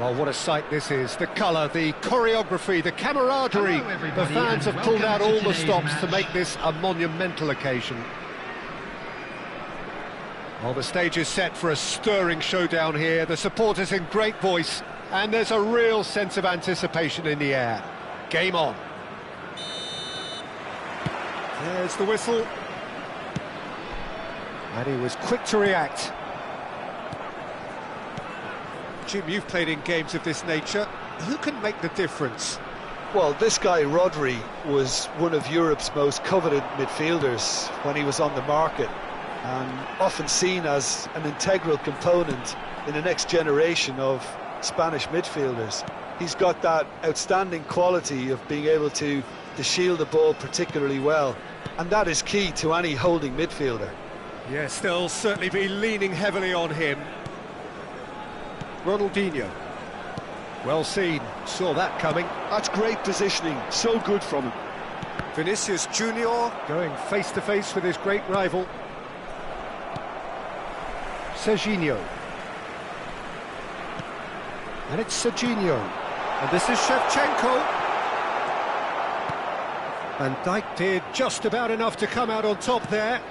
Well, what a sight this is. The colour, the choreography, the camaraderie. The fans have pulled out all the stops to make this a monumental occasion. Well, the stage is set for a stirring showdown here. The supporters in great voice, and there's a real sense of anticipation in the air. Game on. There's the whistle. And he was quick to react. Jim, you've played in games of this nature. Who can make the difference? Well, this guy, Rodri, was one of Europe's most coveted midfielders when he was on the market, and often seen as an integral component in the next generation of Spanish midfielders. He's got that outstanding quality of being able to shield the ball particularly well, and that is key to any holding midfielder. Yes, they'll certainly be leaning heavily on him. Ronaldinho. Well seen, saw that coming. That's great positioning, so good from him. Vinicius Junior going face-to-face with his great rival. Serginho. And it's Serginho. And this is Shevchenko. Van Dijk did just about enough to come out on top there.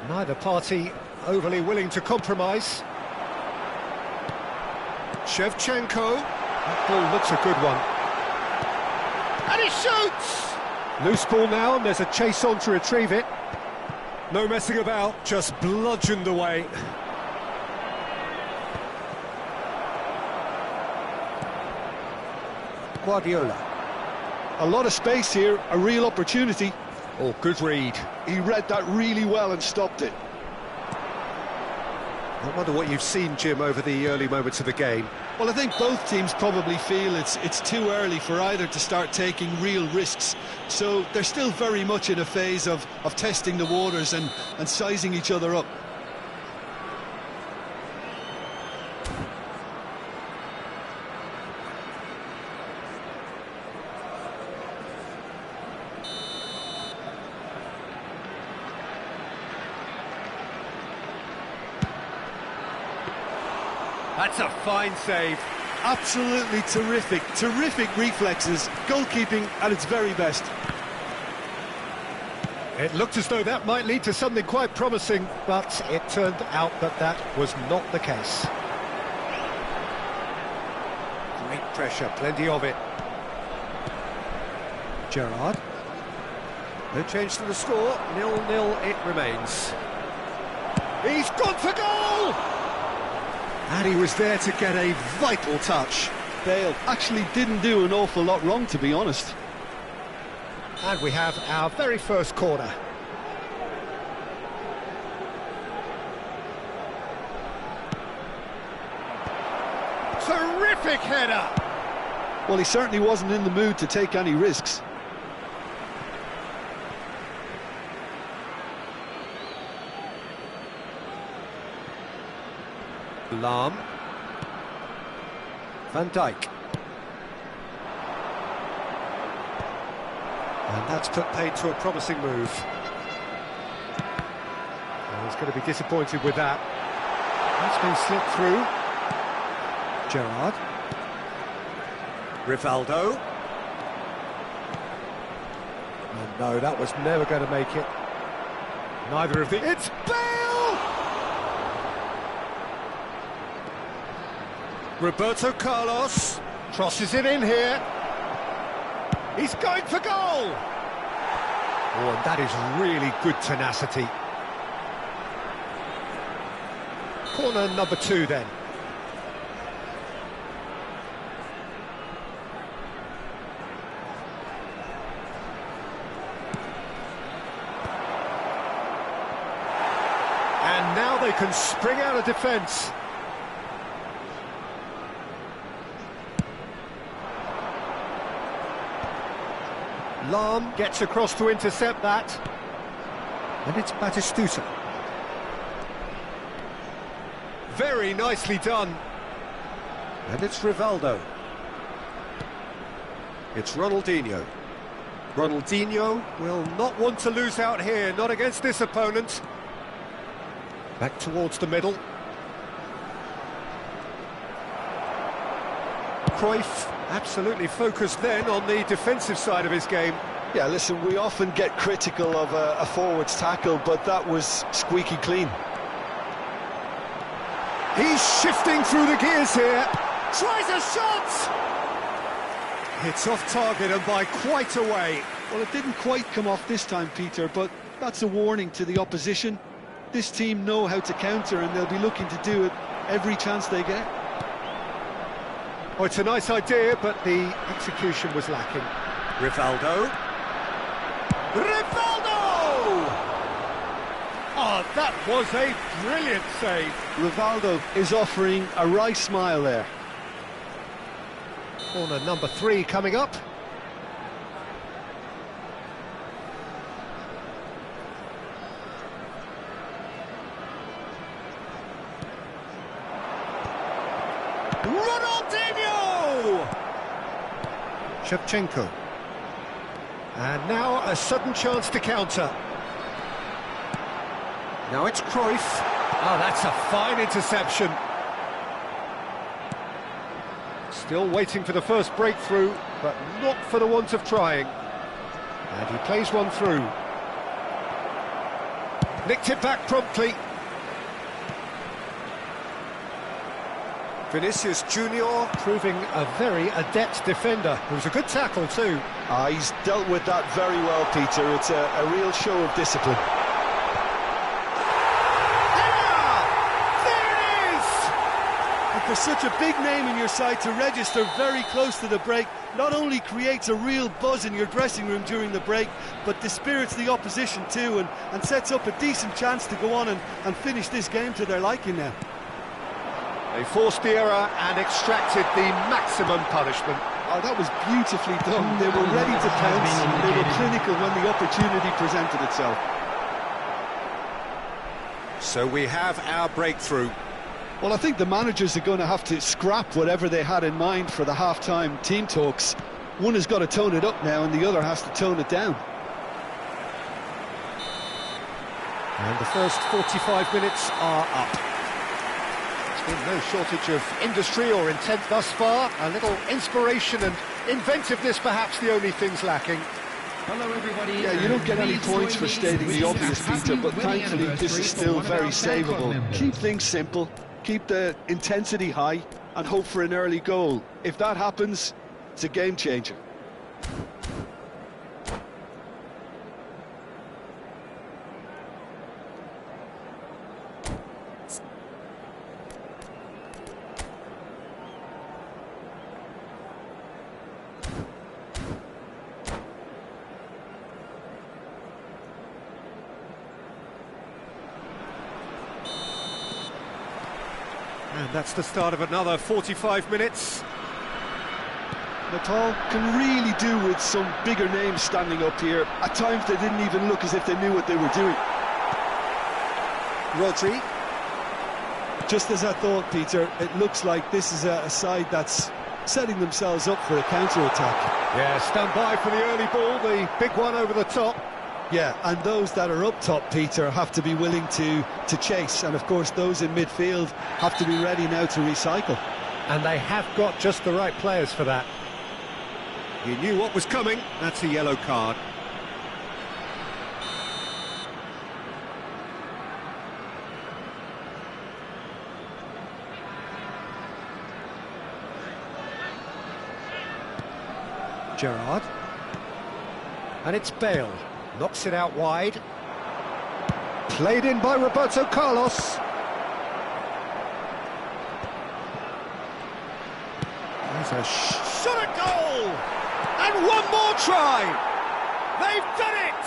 Neither party overly willing to compromise. Shevchenko. That ball looks a good one. And he shoots! Loose ball now, and there's a chase on to retrieve it. No messing about, just bludgeoned away. Guardiola. A lot of space here, a real opportunity. Oh, good read. He read that really well and stopped it. I wonder what you've seen, Jim, over the early moments of the game. Well, I think both teams probably feel it's too early for either to start taking real risks. So they're still very much in a phase of testing the waters and sizing each other up. That's a fine save. Absolutely terrific reflexes, goalkeeping at its very best. It looked as though that might lead to something quite promising, but it turned out that that was not the case. Great pressure, plenty of it. Gerrard. No change to the score, 0-0 it remains. He's gone for goal! And he was there to get a vital touch. Bale actually didn't do an awful lot wrong, to be honest. And we have our very first corner. Terrific header! Well, he certainly wasn't in the mood to take any risks. Lahm. Van Dijk. And that's put paid to a promising move. Well, he's going to be disappointed with that. That's been slipped through. Gerrard. Rivaldo. Oh no, that was never going to make it. Neither of the... It's Bale! Roberto Carlos crosses it in here. He's going for goal! Oh, and that is really good tenacity. Corner number 2 then. And now they can spring out of defence. Lahm gets across to intercept that. And it's Batistuta. Very nicely done. And it's Rivaldo. It's Ronaldinho. Ronaldinho will not want to lose out here, not against this opponent. Back towards the middle. Cruyff, absolutely focused then on the defensive side of his game. Yeah, listen, we often get critical of a forward's tackle, but that was squeaky clean. He's shifting through the gears here. Tries a shot! It's off target and by quite a way. Well, it didn't quite come off this time, Peter, but that's a warning to the opposition. This team know how to counter, and they'll be looking to do it every chance they get. Oh, it's a nice idea, but the execution was lacking. Rivaldo. Oh, that was a brilliant save. Rivaldo is offering a wry smile there. Corner number 3 coming up. Ronaldinho! Shevchenko. And now a sudden chance to counter. Now it's Cruyff. Oh, that's a fine interception. Still waiting for the first breakthrough, but not for the want of trying. And he plays one through. Nicked it back promptly. Vinicius Junior proving a very adept defender. It was a good tackle too. He's dealt with that very well, Peter. It's a real show of discipline. For such a big name in your side to register very close to the break, not only creates a real buzz in your dressing room during the break, but dispirits the opposition too, and sets up a decent chance to go on and finish this game to their liking now. They forced the error and extracted the maximum punishment. Oh, that was beautifully done. They were ready to pounce, they were clinical when the opportunity presented itself. So we have our breakthrough. Well, I think the managers are going to have to scrap whatever they had in mind for the half-time team talks. One has got to tone it up now, and the other has to tone it down. And the first 45 minutes are up. There's been no shortage of industry or intent thus far. A little inspiration and inventiveness, perhaps the only things lacking. Hello everybody. Yeah, you don't get any points for stating the obvious, Peter, but thankfully this is still very savable. Keep things simple. Keep the intensity high and hope for an early goal. If that happens, it's a game changer. And that's the start of another 45 minutes. Nepal can really do with some bigger names standing up here. At times they didn't even look as if they knew what they were doing. Rodri. Just as I thought, Peter, it looks like this is a side that's setting themselves up for a counter-attack. Yeah, stand by for the early ball, the big one over the top. Yeah, and those that are up top, Peter, have to be willing to chase. And, of course, those in midfield have to be ready now to recycle. And they have got just the right players for that. He knew what was coming. That's a yellow card. Gerrard. And it's Bale. Knocks it out wide. Played in by Roberto Carlos. There's a shot at goal! And one more try! They've done it!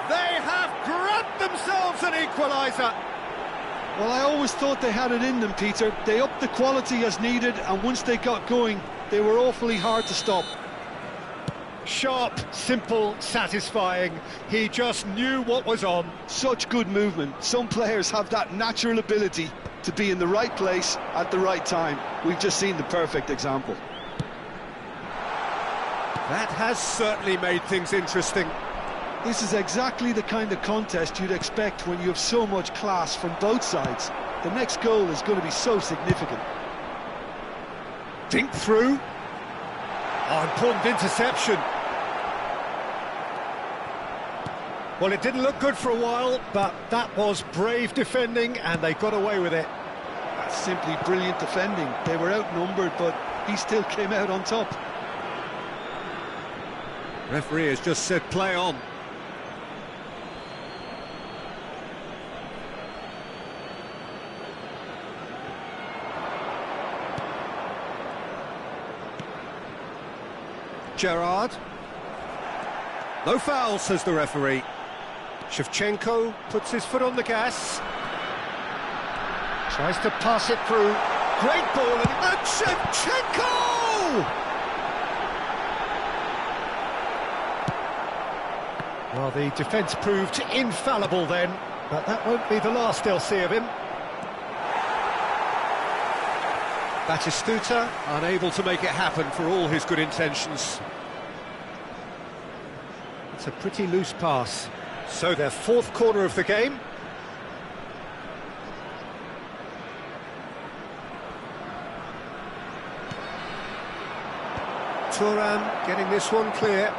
They have grabbed themselves an equaliser! Well, I always thought they had it in them, Peter. They upped the quality as needed, and once they got going, they were awfully hard to stop. Sharp, simple, satisfying. He just knew what was on. Such good movement. Some players have that natural ability to be in the right place at the right time. We've just seen the perfect example. That has certainly made things interesting. This is exactly the kind of contest you'd expect when you have so much class from both sides. The next goal is going to be so significant. Dink through. Oh, important interception. Well, it didn't look good for a while, but that was brave defending, and they got away with it. That's simply brilliant defending. They were outnumbered, but he still came out on top. Referee has just said play on. Gerrard. No foul, says the referee. Shevchenko puts his foot on the gas. Tries to pass it through. Great ball, and Shevchenko! Well, the defence proved infallible then, but that won't be the last they'll see of him. Batistuta unable to make it happen for all his good intentions. It's a pretty loose pass. So their fourth corner of the game. Thuram getting this one clear.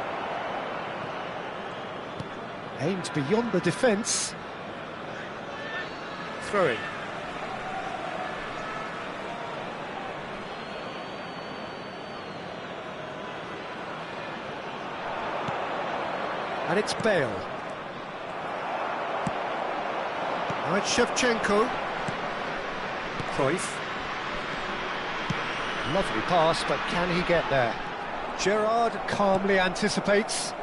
Aimed beyond the defence. Throwing. And it's Bale. Now it's Shevchenko. Cruyff. Lovely pass, but can he get there? Gerrard calmly anticipates.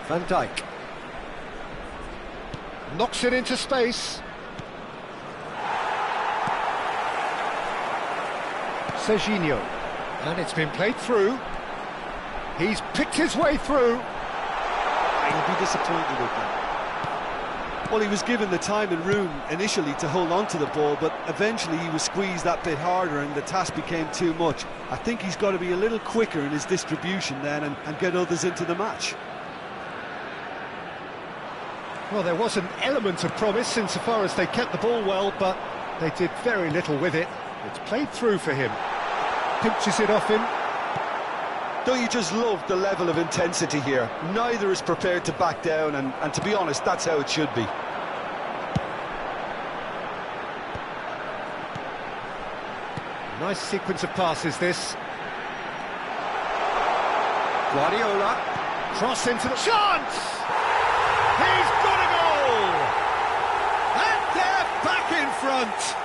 Van Dijk. Knocks it into space. Serginho. And it's been played through. He's picked his way through. He'll be disappointed with that. Well, he was given the time and room initially to hold on to the ball, but eventually he was squeezed that bit harder and the task became too much. I think he's got to be a little quicker in his distribution then and get others into the match. Well, there was an element of promise insofar as they kept the ball well, but they did very little with it. It's played through for him. Pinches it off him. Don't you just love the level of intensity here? Neither is prepared to back down, and to be honest, that's how it should be. Nice sequence of passes, this. Guardiola. Cross into the... Chance! He's got a goal! And they're back in front!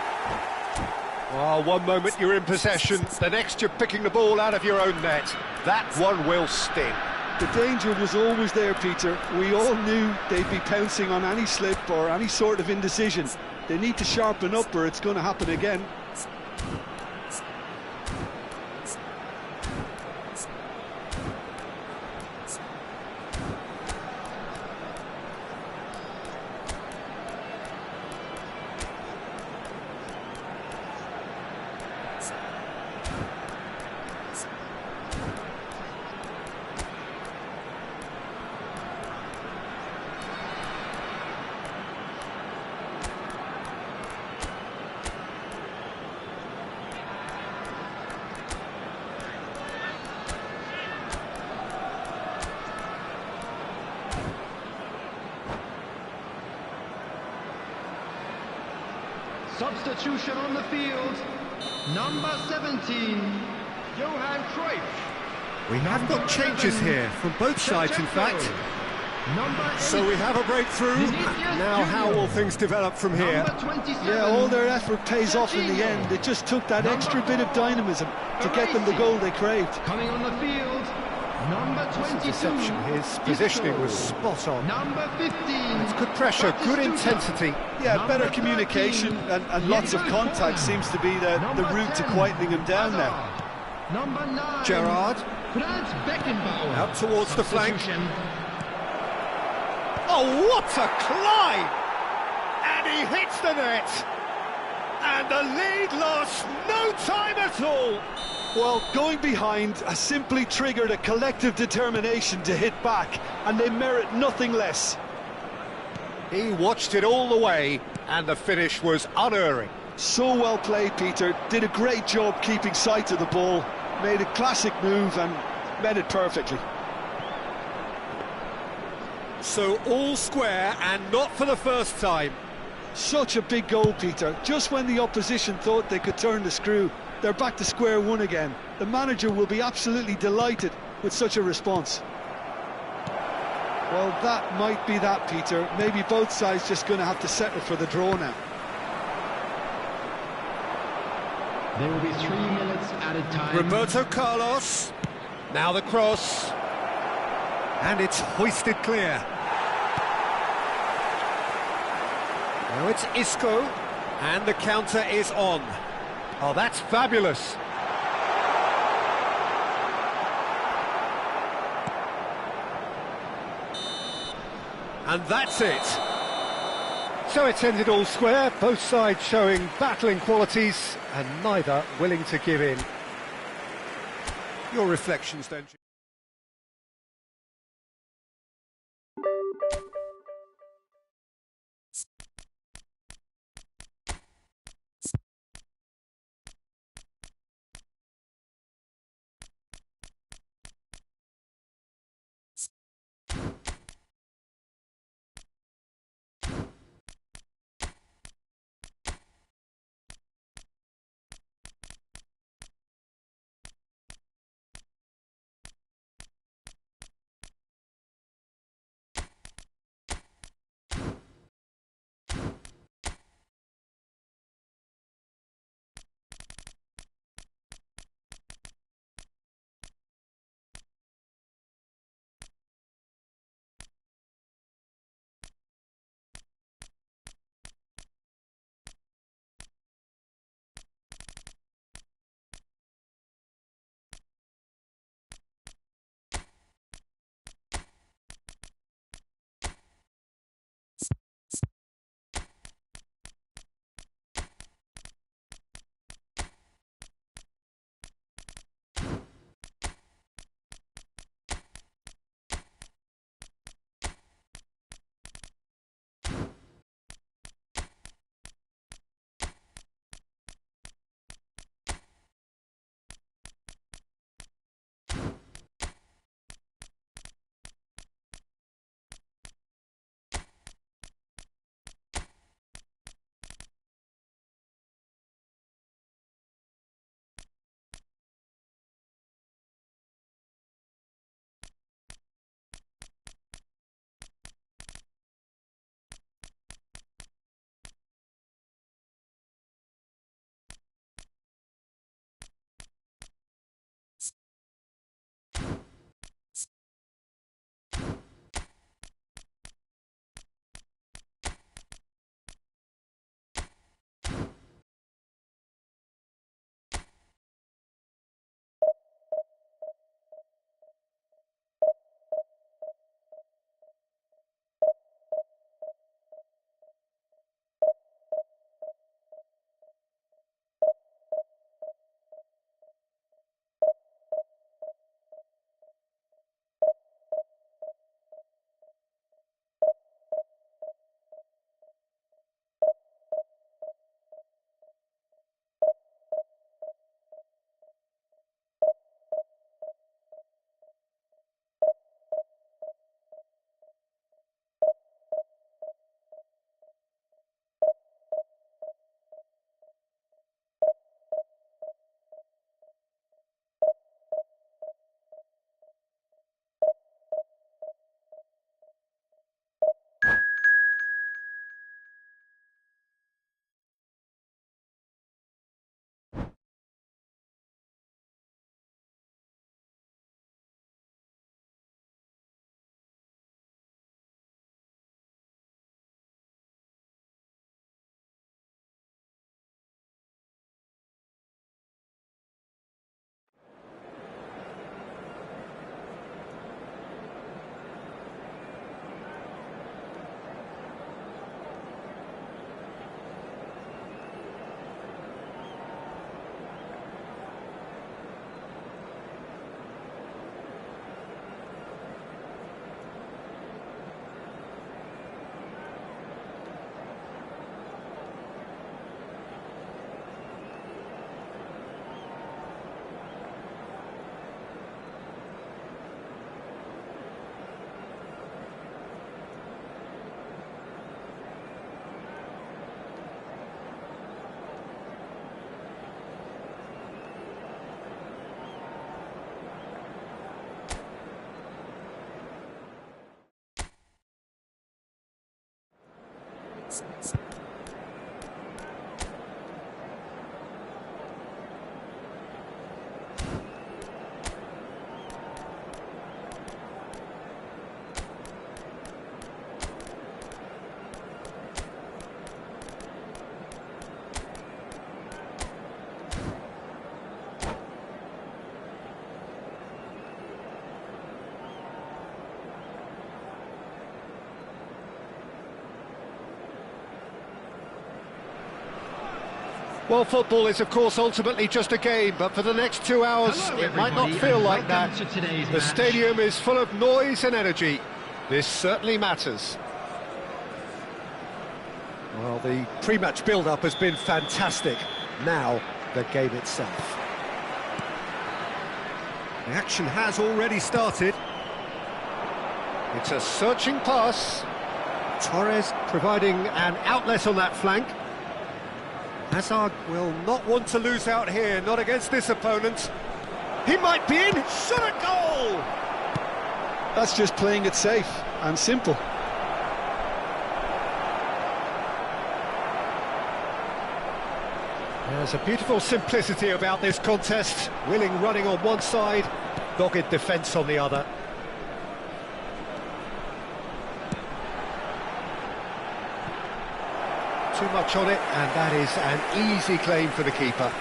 Oh, one moment you're in possession, the next you're picking the ball out of your own net. That one will sting. The danger was always there, Peter. We all knew they'd be pouncing on any slip or any sort of indecision. They need to sharpen up or it's going to happen again. Substitution on the field, number 17, Johan Cruyff. We have got changes here from both sides, in fact. So we have a breakthrough. Now how will things develop from here? Yeah, all their effort pays off in the end. It just took that extra bit of dynamism to get them the goal they craved. Coming on the field, number 22. Deception. His positioning was spot on. Number 15. It's good pressure, good intensity. Yeah, better communication and lots of contact seems to be the route to quietening him down now. Number 9. Gerrard. Franz Beckenbauer. Out towards the flank. Oh, what a climb! And he hits the net. And the lead lost no time at all. Well, going behind has simply triggered a collective determination to hit back, and they merit nothing less. He watched it all the way, and the finish was unerring. So well played, Peter. Did a great job keeping sight of the ball. Made a classic move and met it perfectly. So all square, and not for the first time. Such a big goal, Peter. Just when the opposition thought they could turn the screw, they're back to square one again. The manager will be absolutely delighted with such a response. Well, that might be that, Peter. Maybe both sides just going to have to settle for the draw now. There will be 3 minutes at a time. Roberto Carlos. Now the cross. And it's hoisted clear. Now it's Isco. And the counter is on. Oh, that's fabulous. And that's it. So it's ended all square, both sides showing battling qualities and neither willing to give in. Your reflections, don't you? Well, football is, of course, ultimately just a game, but for the next 2 hours, Hello, it might not feel like that. The stadium is full of noise and energy. This certainly matters. Well, the pre-match build-up has been fantastic. Now, the game itself. The action has already started. It's a searching pass. Torres providing an outlet on that flank. Hazard will not want to lose out here, not against this opponent. He might be in, shot a goal! That's just playing it safe and simple. There's a beautiful simplicity about this contest. Willing running on one side, dogged defence on the other. Too much on it, and that is an easy claim for the keeper.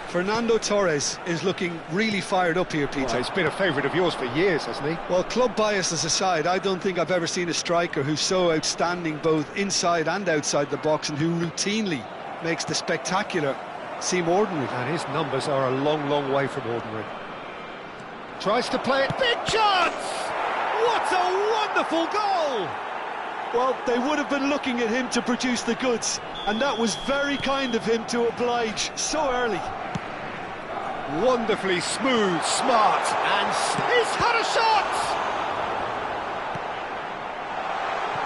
Fernando Torres is looking really fired up here, Peter. Well, he's been a favourite of yours for years, hasn't he? Well, club biases aside, I don't think I've ever seen a striker who's so outstanding both inside and outside the box, and who routinely makes the spectacular seem ordinary. And his numbers are a long, long way from ordinary. Tries to play it, big chance! What a wonderful goal! Well, they would have been looking at him to produce the goods, and that was very kind of him to oblige so early. Wonderfully smooth, smart, and he's had a shot!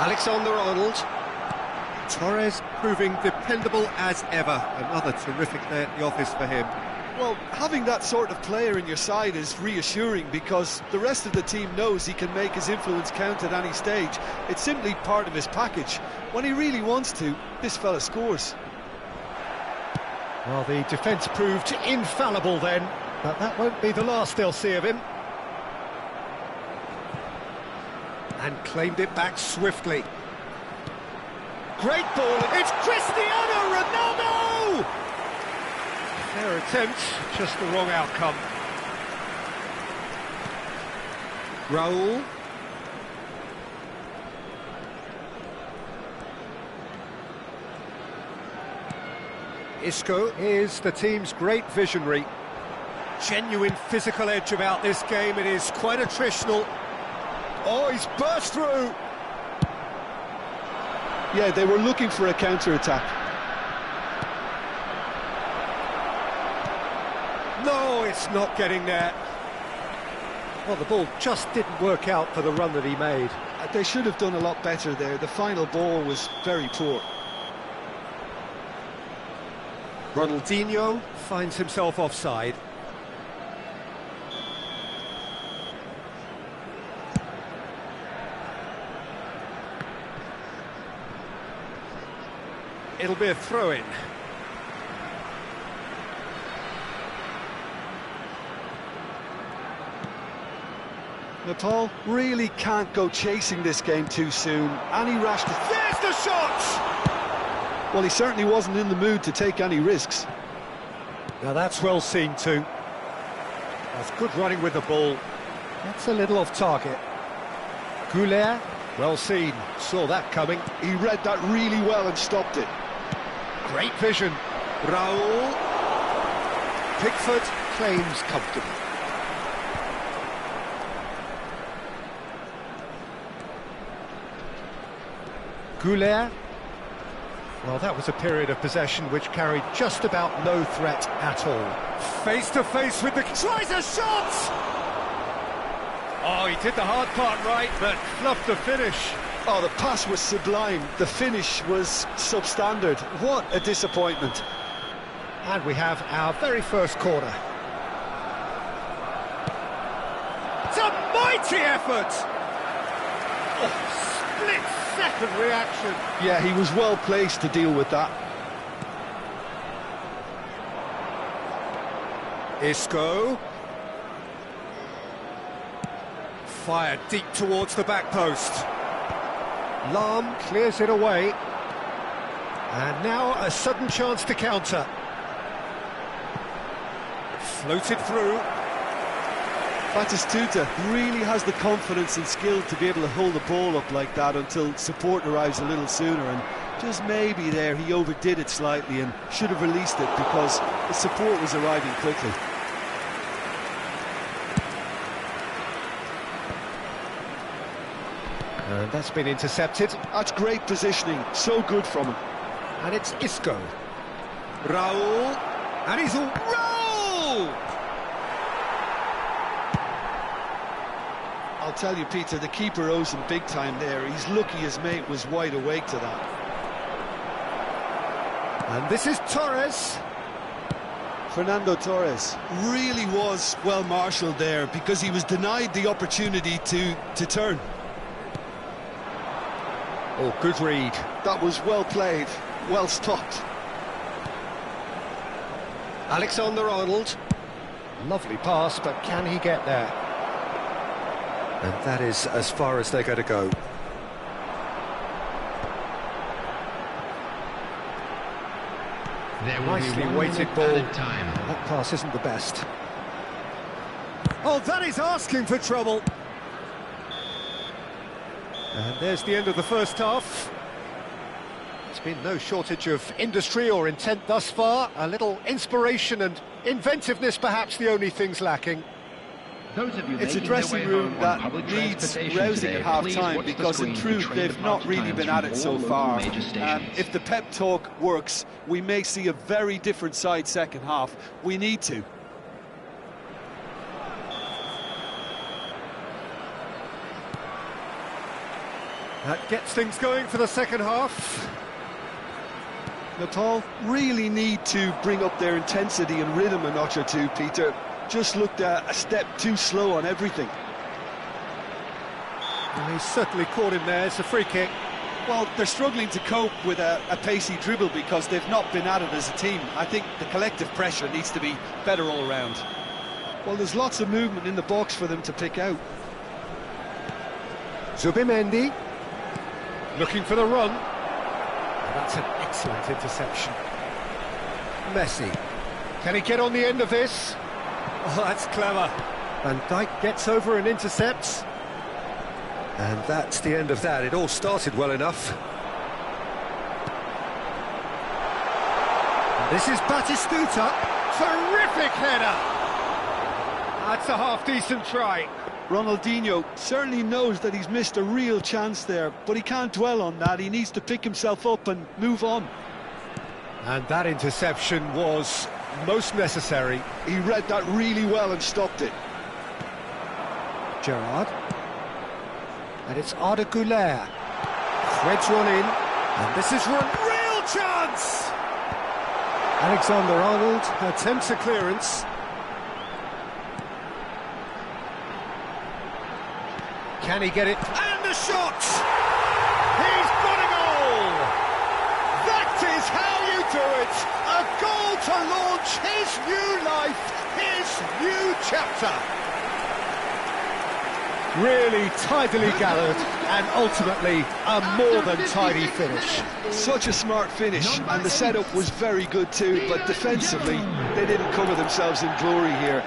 Alexander-Arnold. Torres proving dependable as ever. Another terrific day at the office for him. Well, having that sort of player in your side is reassuring, because the rest of the team knows he can make his influence count at any stage. It's simply part of his package. When he really wants to, this fella scores. Well, the defence proved infallible then, but that won't be the last they'll see of him. And claimed it back swiftly. Great ball, it's Cristiano Ronaldo! Fair attempt, just the wrong outcome. Raul. Isco is the team's great visionary. Genuine physical edge about this game, it is quite attritional. Oh, he's burst through! Yeah, they were looking for a counter-attack. No, it's not getting there. Well, the ball just didn't work out for the run that he made. They should have done a lot better there. The final ball was very poor. Ronaldinho finds himself offside. It'll be a throw-in. Nepal really can't go chasing this game too soon. Any rash... There's the shot! Well, he certainly wasn't in the mood to take any risks. Now that's well seen too. That's good running with the ball. That's a little off target. Goulet, well seen. Saw that coming. He read that really well and stopped it. Great vision. Raul. Pickford claims comfortably. Goulet. Well, that was a period of possession which carried just about no threat at all. Face to face with the... Tries a shot! Oh, he did the hard part right, but fluffed the finish. Oh, the pass was sublime. The finish was substandard. What a disappointment. And we have our very first corner. It's a mighty effort! Oh, split-second reaction. Yeah, he was well placed to deal with that. Isco. Fired deep towards the back post. Lahm clears it away. And now a sudden chance to counter. Floated through. Batistuta really has the confidence and skill to be able to hold the ball up like that until support arrives a little sooner, and just maybe there he overdid it slightly and should have released it because the support was arriving quickly. And that's been intercepted. That's great positioning, so good from him. And it's Isco. Raul. And he's all... Raul! I'll tell you, Peter, the keeper owes him big time there. He's lucky his mate was wide awake to that. And this is Torres. Fernando Torres really was well marshalled there because he was denied the opportunity to turn. Oh, good read. That was well played, well stopped. Alexander-Arnold. Lovely pass, but can he get there? And that is as far as they're going to go. Nicely weighted ball. That pass isn't the best. Oh, that is asking for trouble. And there's the end of the first half. There's been no shortage of industry or intent thus far. A little inspiration and inventiveness, perhaps the only things lacking. It's a dressing room that needs rousing at half-time because in truth they've not really been at it so far. And if the pep talk works, we may see a very different side second half. We need to. That gets things going for the second half. Nepal really need to bring up their intensity and rhythm a notch or two, Peter. Just looked a step too slow on everything. Well, he's certainly caught him there. It's a free kick. Well, they're struggling to cope with a pacey dribble because they've not been at it as a team. I think the collective pressure needs to be better all round. Well, there's lots of movement in the box for them to pick out. Zubimendi looking for the run. That's an excellent interception. Messi. Can he get on the end of this? Oh, that's clever. Van Dijk gets over and intercepts. And that's the end of that. It all started well enough. And this is Batistuta. Terrific header. That's a half-decent try. Ronaldinho certainly knows that he's missed a real chance there, but he can't dwell on that. He needs to pick himself up and move on. And that interception was most necessary. He read that really well and stopped it. Gerrard. And it's Arda Güler. Threads one in. And this is one. Real chance! Alexander-Arnold attempts a clearance. Can he get it? And the shot! He's got a goal! That is how you do it! A goal to launch his new life, his new chapter. Really tidily gathered and ultimately a more than tidy finish. Such a smart finish, and the setup was very good too, but defensively they didn't cover themselves in glory here.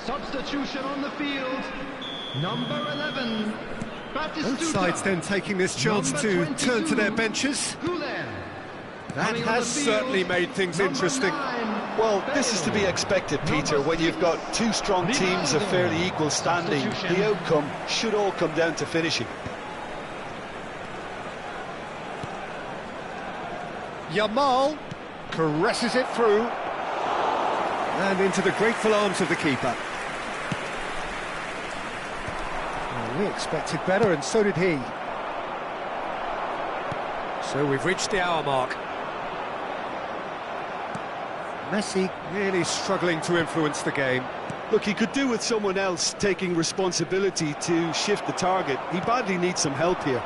Substitution on the field, number 11, Batistuta. Both sides then taking this chance to turn to their benches. That has certainly made things interesting. Well, this is to be expected, Peter, when you've got two strong teams of fairly equal standing. The outcome should all come down to finishing. Yamal caresses it through. And into the grateful arms of the keeper. Well, we expected better, and so did he. So we've reached the hour mark. Messi really struggling to influence the game. Look, he could do with someone else taking responsibility to shift the target. He badly needs some help here.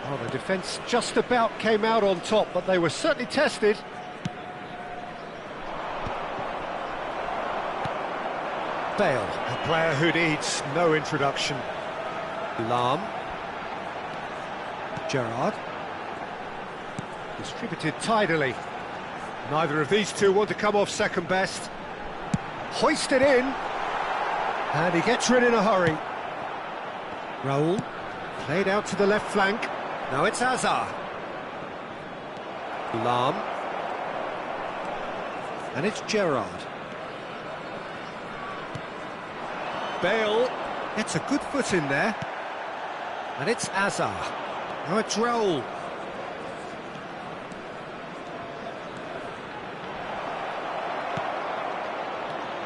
Well, the defence just about came out on top, but they were certainly tested. Bale, a player who needs no introduction. Lahm. Gerrard. Distributed tidily. Neither of these two want to come off second best. Hoisted in. And he gets rid in a hurry. Raul. Played out to the left flank. Now it's Hazard. Lahm. And it's Gerrard. Bale gets a good foot in there. And it's Hazard. Now it's Raul.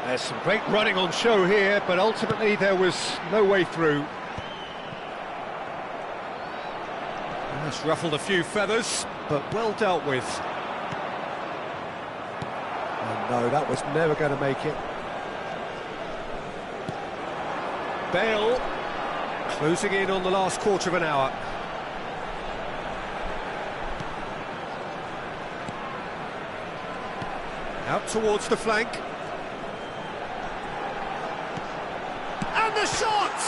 There's some great running on show here, but ultimately there was no way through. That's ruffled a few feathers, but well dealt with. Oh no, that was never going to make it. Bale closing in on the last quarter of an hour. Out towards the flank. And the shot!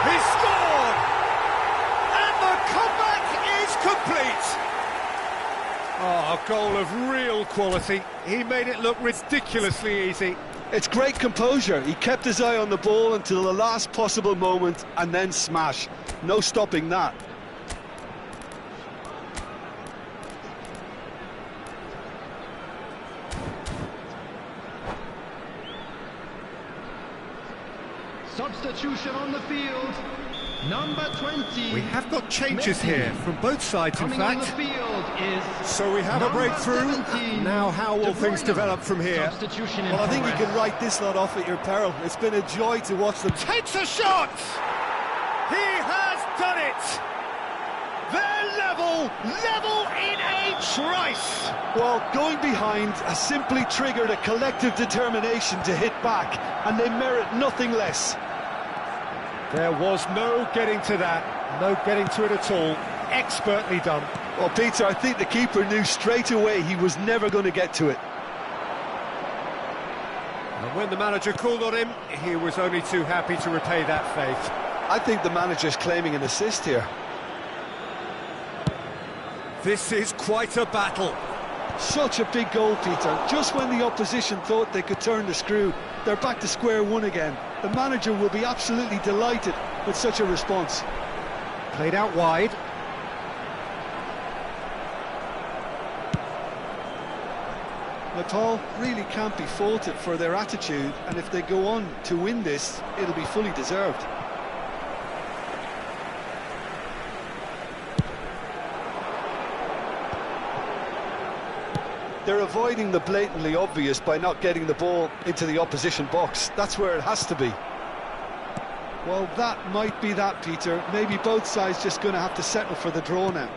He scored! And the comeback is complete! Oh, a goal of real quality. He made it look ridiculously easy. It's great composure. He kept his eye on the ball until the last possible moment and then smash. No stopping that. Substitution on the field, number 20. We have got changes Messi. here from both sides, in Coming on fact. the field is So we have a number breakthrough. 17, Now how will De things Bruyne. develop from here? Substitution in Well, I think you progress. can write this lot off at your peril. It's been a joy to watch them. Takes a shot! He has done it! They're level in a trice! Well, going behind has simply triggered a collective determination to hit back, and they merit nothing less. There was no getting to that, no getting to it at all. Expertly done. Well, Peter, I think the keeper knew straight away he was never going to get to it. And when the manager called on him, he was only too happy to repay that faith. I think the manager's claiming an assist here. This is quite a battle. Such a big goal, Peter. Just when the opposition thought they could turn the screw, they're back to square one again. The manager will be absolutely delighted with such a response. Played out wide. Nepal really can't be faulted for their attitude, and if they go on to win this, it'll be fully deserved. They're avoiding the blatantly obvious by not getting the ball into the opposition box. That's where it has to be. Well, that might be that, Peter. Maybe both sides just going to have to settle for the draw now.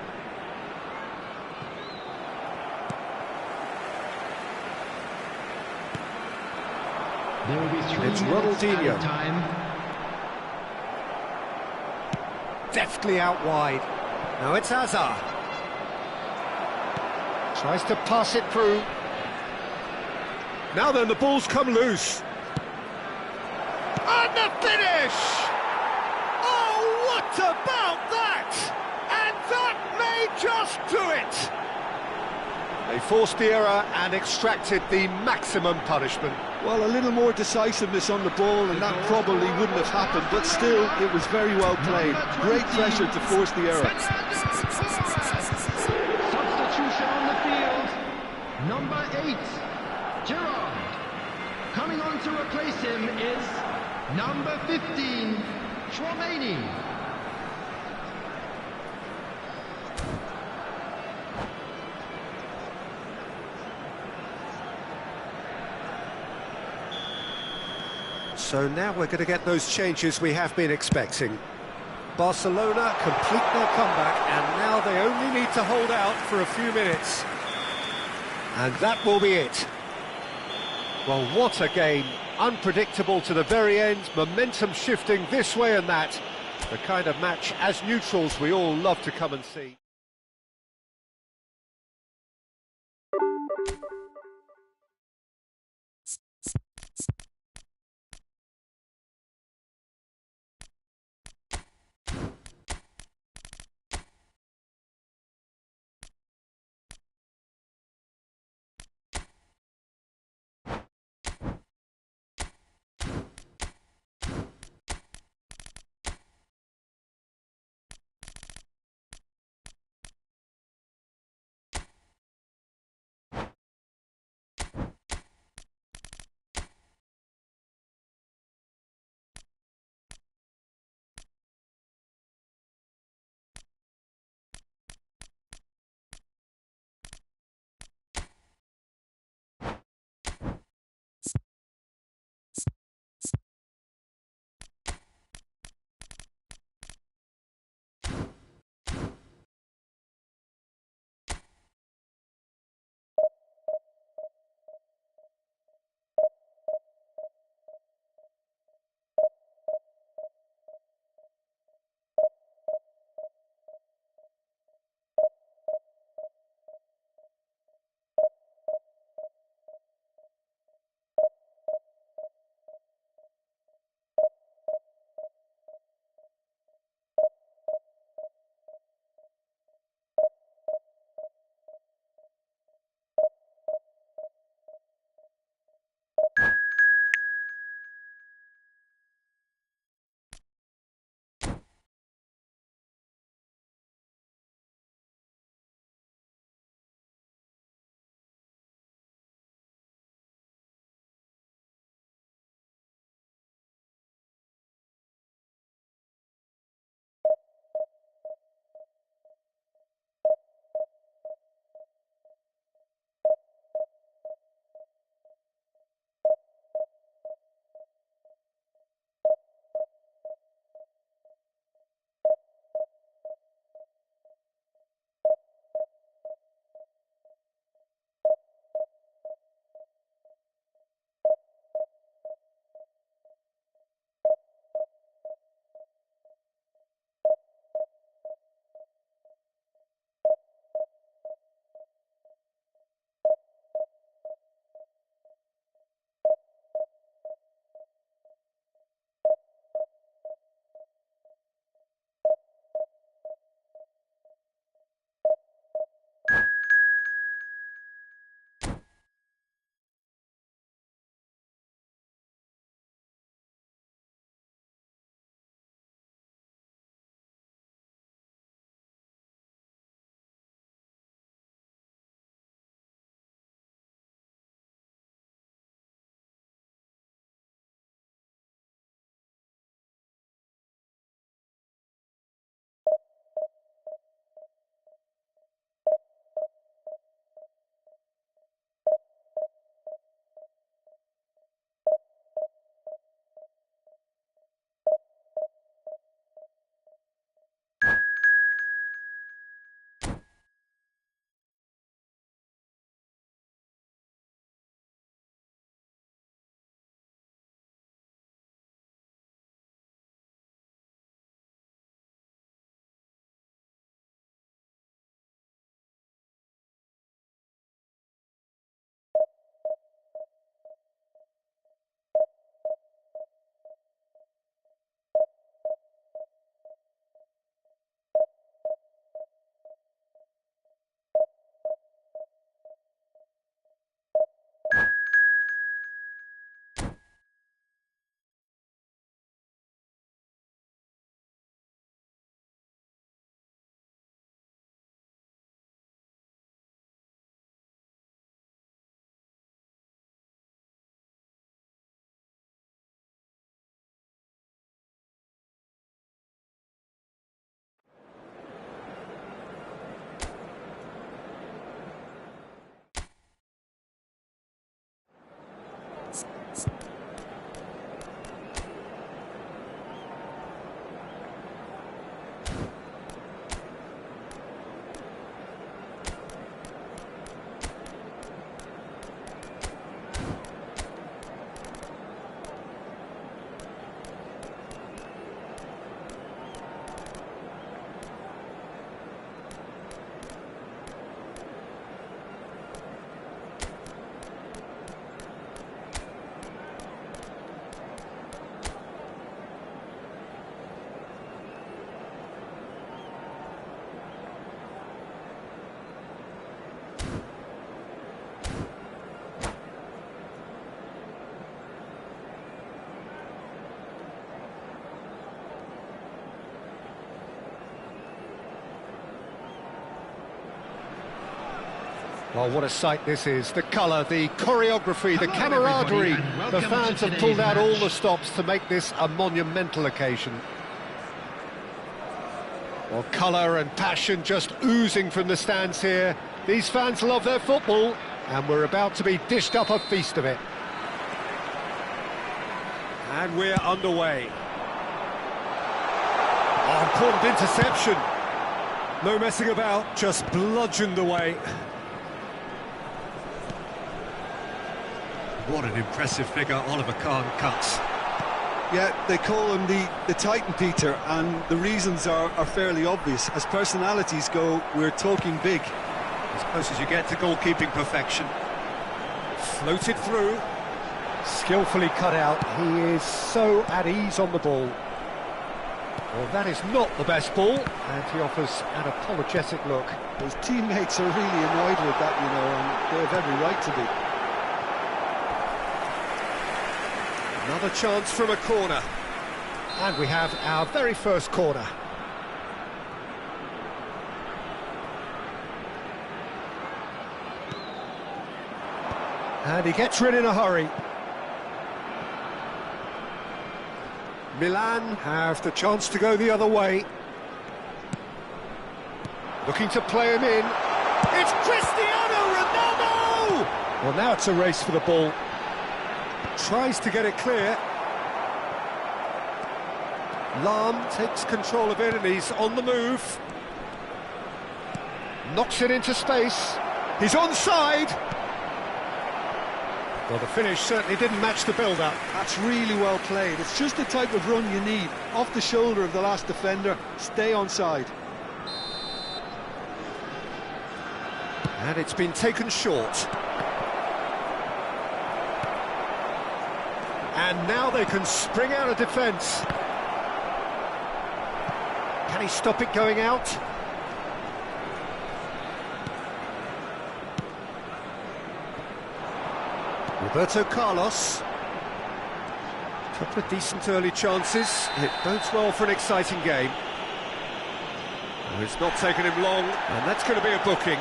There will be 3 It's minutes Ronaldinho. added time. Deftly out wide. Now it's Hazard. Tries to pass it through. Now then, the ball's come loose. And the finish! Oh, what about that? And that may just do it! They forced the error and extracted the maximum punishment. Well, a little more decisiveness on the ball and that probably wouldn't have happened, but still, it was very well played. Great pressure to force the error. Substitution on the field, number 8, Gerrard. Coming on to replace him is number 15, Chouameni. So now we're going to get those changes we have been expecting. Barcelona complete their comeback, and now they only need to hold out for a few minutes. And that will be it. Well, what a game. Unpredictable to the very end, momentum shifting this way and that. The kind of match, as neutrals, we all love to come and see. Well, what a sight this is. The colour, the choreography, the Hello, camaraderie. everybody, and The welcome fans to have pulled today's out all match. the stops to make this a monumental occasion. Well, colour and passion just oozing from the stands here. These fans love their football, and we're about to be dished up a feast of it. And we're underway. Oh, important interception. No messing about, just bludgeoned away. What an impressive figure Oliver Kahn cuts. Yeah, they call him the Titan, Peter, and the reasons are fairly obvious. As personalities go, we're talking big. As close as you get to goalkeeping perfection. Floated through. Skillfully cut out. He is so at ease on the ball. Well, that is not the best ball, and he offers an apologetic look. His teammates are really annoyed with that, you know, and they have every right to be. Another chance from a corner. And we have our very first corner. And he gets rid in a hurry. Milan have the chance to go the other way. Looking to play him in. It's Cristiano Ronaldo! Well, now it's a race for the ball. Tries to get it clear. Lahm takes control of it and he's on the move. Knocks it into space. He's onside. Well, the finish certainly didn't match the build-up. That's really well played. It's just the type of run you need. Off the shoulder of the last defender, stay onside. And it's been taken short. And now they can spring out of defence. Can he stop it going out? Roberto Carlos. Couple of decent early chances. It bodes well for an exciting game. Oh, it's not taken him long, and that's going to be a booking.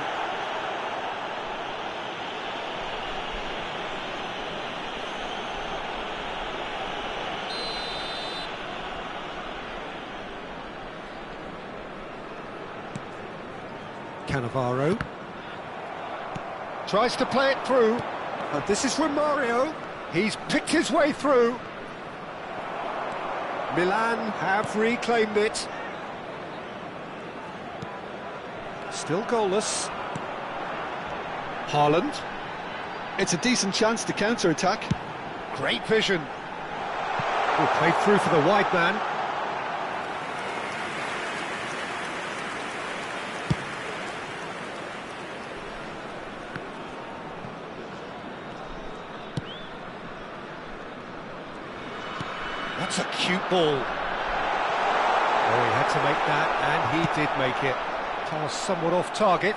Cannavaro tries to play it through, but this is Romario. He's picked his way through. Milan have reclaimed it. Still goalless. Haaland. It's a decent chance to counter-attack. Great vision. Oh, played through for the wide man. That's a cute ball. Oh, he had to make that, and he did make it. Pass somewhat off target.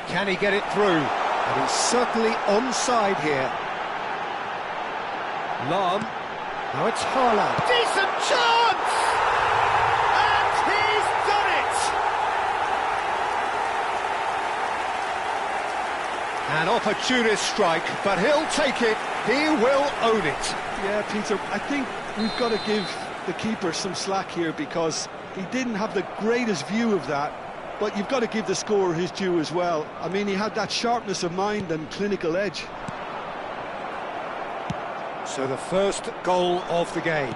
Can he get it through? And he's certainly onside here. Lahm. Now it's Haaland. Decent chance! And he's done it! An opportunist strike, but he'll take it. He will own it. Yeah, Peter, I think we've got to give the keeper some slack here because he didn't have the greatest view of that, but you've got to give the scorer his due as well. I mean, he had that sharpness of mind and clinical edge. So the first goal of the game.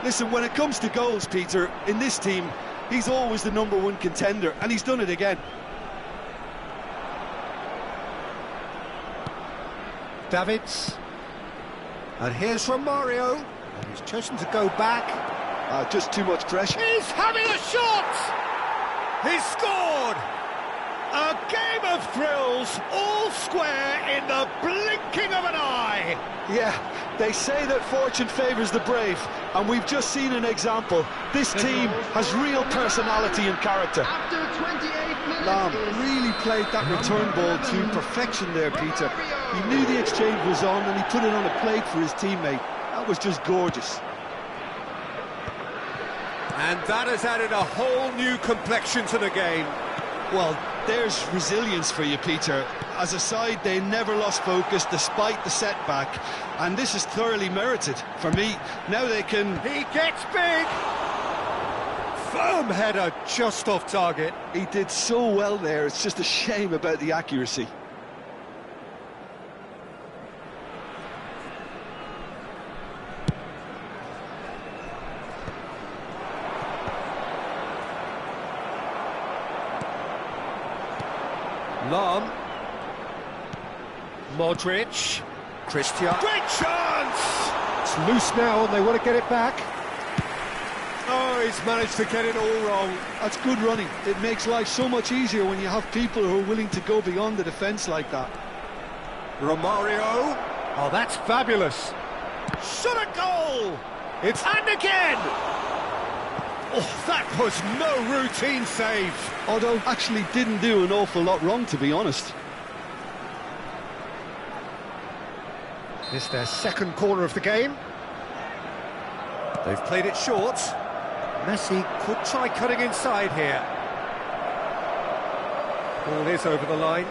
Listen, when it comes to goals, Peter, in this team, he's always the #1 contender, and he's done it again. Davids. And here's Romario. And he's chosen to go back. Just too much pressure. He's having a shot! He's scored! A game of thrills, all square in the blinking of an eye. Yeah, they say that fortune favours the brave, and we've just seen an example. This team has real personality and character. After 28 minutes, Lahm really played that return ball to perfection there, Peter. He knew the exchange was on, and he put it on a plate for his teammate. That was just gorgeous. And that has added a whole new complexion to the game. Well, There's resilience for you, Peter. As a side, they never lost focus despite the setback, and this is thoroughly merited for me. Now they can... He gets big! Firm header, just off target. He did so well there, it's just a shame about the accuracy. Lam. Modric. Christian. Great chance! It's loose now and they want to get it back. Oh, he's managed to get it all wrong. That's good running. It makes life so much easier when you have people who are willing to go beyond the defence like that. Romario. Oh, that's fabulous. Shot a goal! It's and again! Oh, that was no routine save. Although actually didn't do an awful lot wrong, to be honest. It's their second corner of the game. They've played it short. Messi could try cutting inside here. Ball is over the line.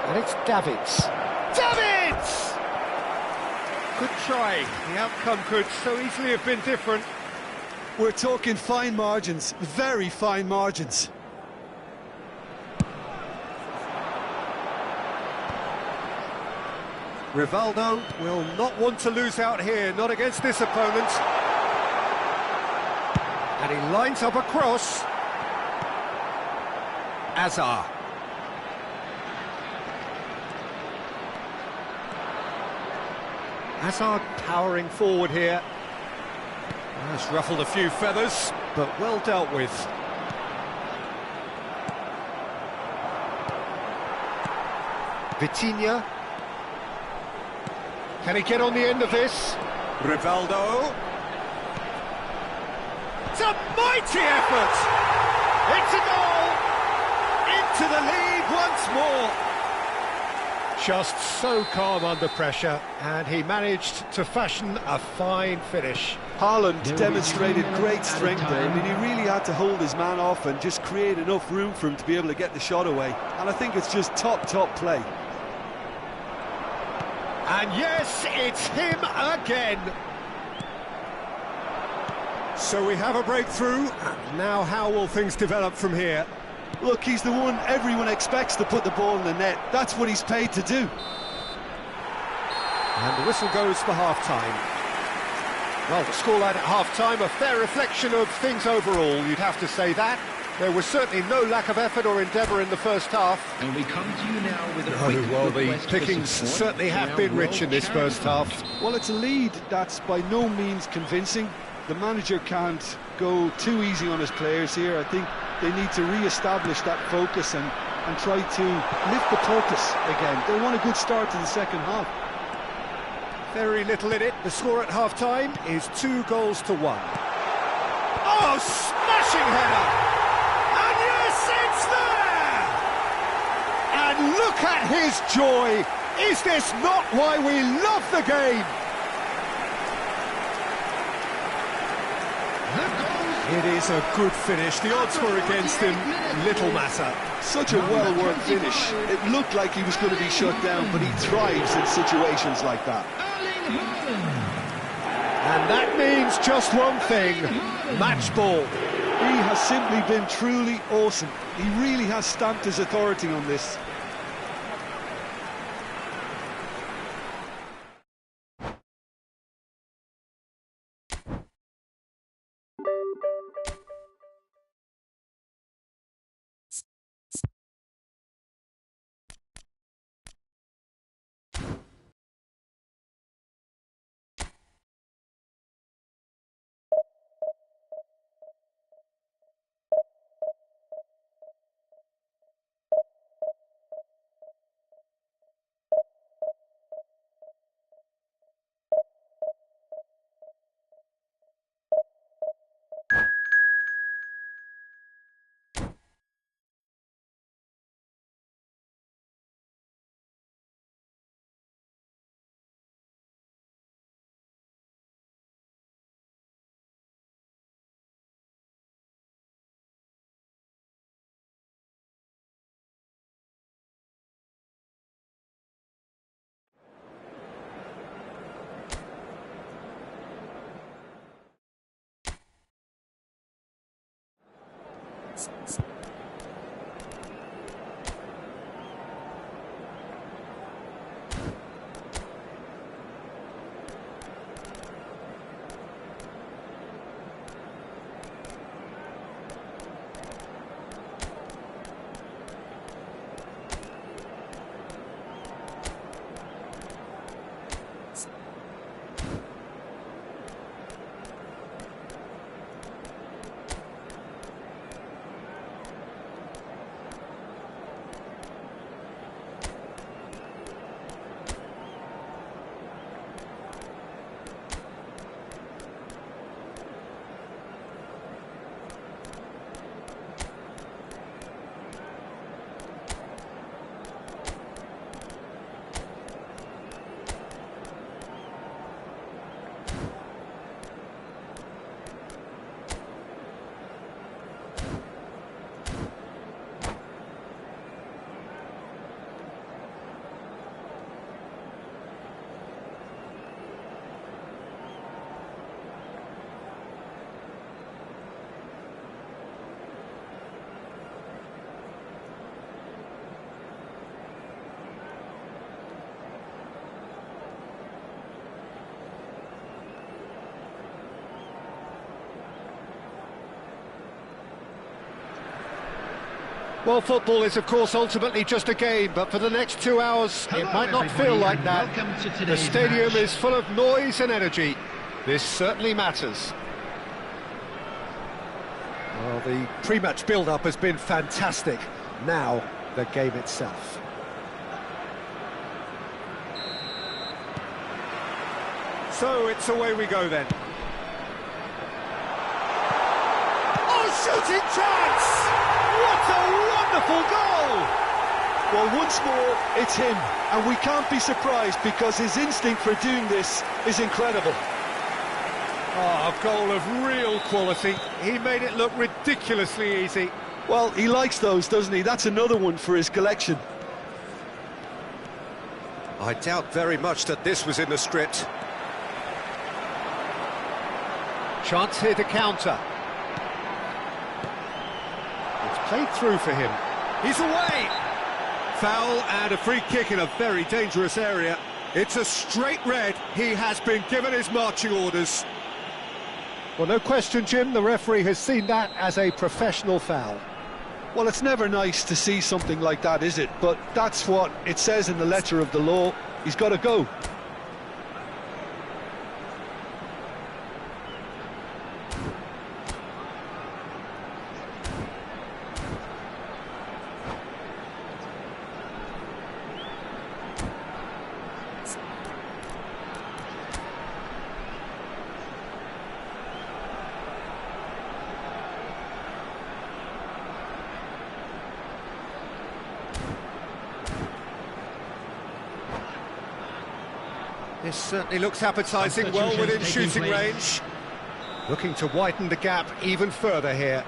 And it's Davids. Davids! Good try. The outcome could so easily have been different. We're talking fine margins, very fine margins. Rivaldo will not want to lose out here, not against this opponent. And he lines up a cross. Azar. Hazard powering forward here. Has ruffled a few feathers, but well dealt with. Vitinha. Can he get on the end of this? Rivaldo. It's a mighty effort! It's a goal! Into the lead once more! Just so calm under pressure, and he managed to fashion a fine finish. Haaland demonstrated great strength there. I mean, he really had to hold his man off and just create enough room for him to be able to get the shot away. And I think it's just top play. And yes, it's him again. So we have a breakthrough. Now how will things develop from here? Look, he's the one everyone expects to put the ball in the net. That's what he's paid to do. And the whistle goes for half-time. Well, the scoreline at half-time, a fair reflection of things overall, you'd have to say that. There was certainly no lack of effort or endeavour in the first half. And we come to you now with a quick well, the request for pickings support certainly have for been our rich in this World first Charity half. Well, it's a lead that's by no means convincing. The manager can't go too easy on his players here. I think they need to re-establish that focus and try to lift the purpose again. They want a good start to the second half. Very little in it. The score at half-time is 2-1. Oh, smashing header! And yes, it's there! And look at his joy! Is this not why we love the game? It is a good finish. The odds were against him. Little matter. Such a well-worked finish. It looked like he was going to be shut down, but he thrives in situations like that. And that means just one thing. Match ball. He has simply been truly awesome. He really has stamped his authority on this. Well, football is, of course, ultimately just a game, but for the next 2 hours, it might not feel like that. The stadium is full of noise and energy. This certainly matters. Well, the pre-match build-up has been fantastic. Now, the game itself. So, it's away we go then. Oh, shooting chance! What a wonderful goal! Well, once more, it's him, and we can't be surprised because his instinct for doing this is incredible. Oh, a goal of real quality. He made it look ridiculously easy. Well, he likes those, doesn't he? That's another one for his collection. I doubt very much that this was in the script. Chance here to counter. It's played through for him. He's away! Foul and a free kick in a very dangerous area. It's a straight red. He has been given his marching orders. Well, no question, Jim, the referee has seen that as a professional foul. Well, it's never nice to see something like that, is it? But that's what it says in the letter of the law. He's got to go. This certainly looks appetising, well within shooting range. Looking to widen the gap even further here.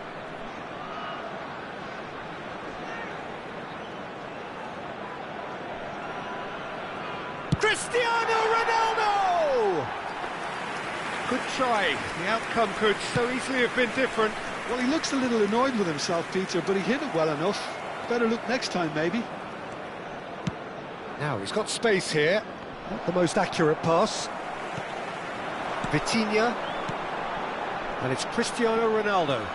Cristiano Ronaldo! Good try. The outcome could so easily have been different. Well, he looks a little annoyed with himself, Peter, but he hit it well enough. Better look next time, maybe. Now, he's got space here. Not the most accurate pass. Vitinha. And it's Cristiano Ronaldo.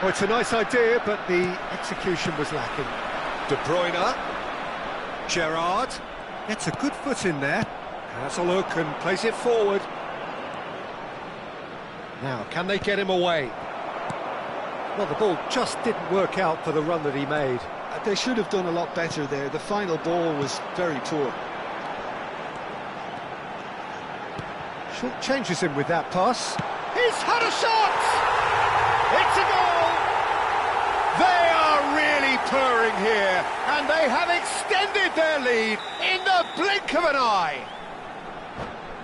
Oh, it's a nice idea, but the execution was lacking. De Bruyne. Gerrard. Gets a good foot in there. Has a look and plays it forward. Now, can they get him away? Well, the ball just didn't work out for the run that he made. They should have done a lot better there. The final ball was very poor. Short changes him with that pass. He's had a shot! It's a goal! They are really purring here, and they have extended their lead in the blink of an eye.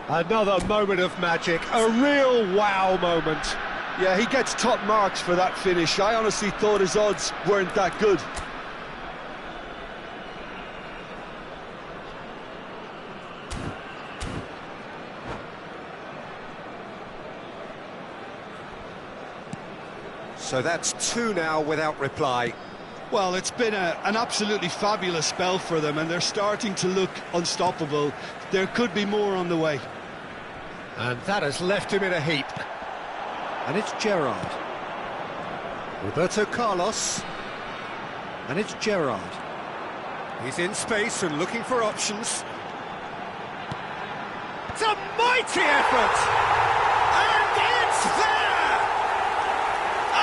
Another moment of magic, a real wow moment. Yeah, he gets top marks for that finish. I honestly thought his odds weren't that good. So that's 2 now without reply. Well, it's been an absolutely fabulous spell for them, and they're starting to look unstoppable. There could be more on the way. And that has left him in a heap. And it's Gerrard. Roberto Carlos. And it's Gerrard. He's in space and looking for options. It's a mighty effort! And it's there!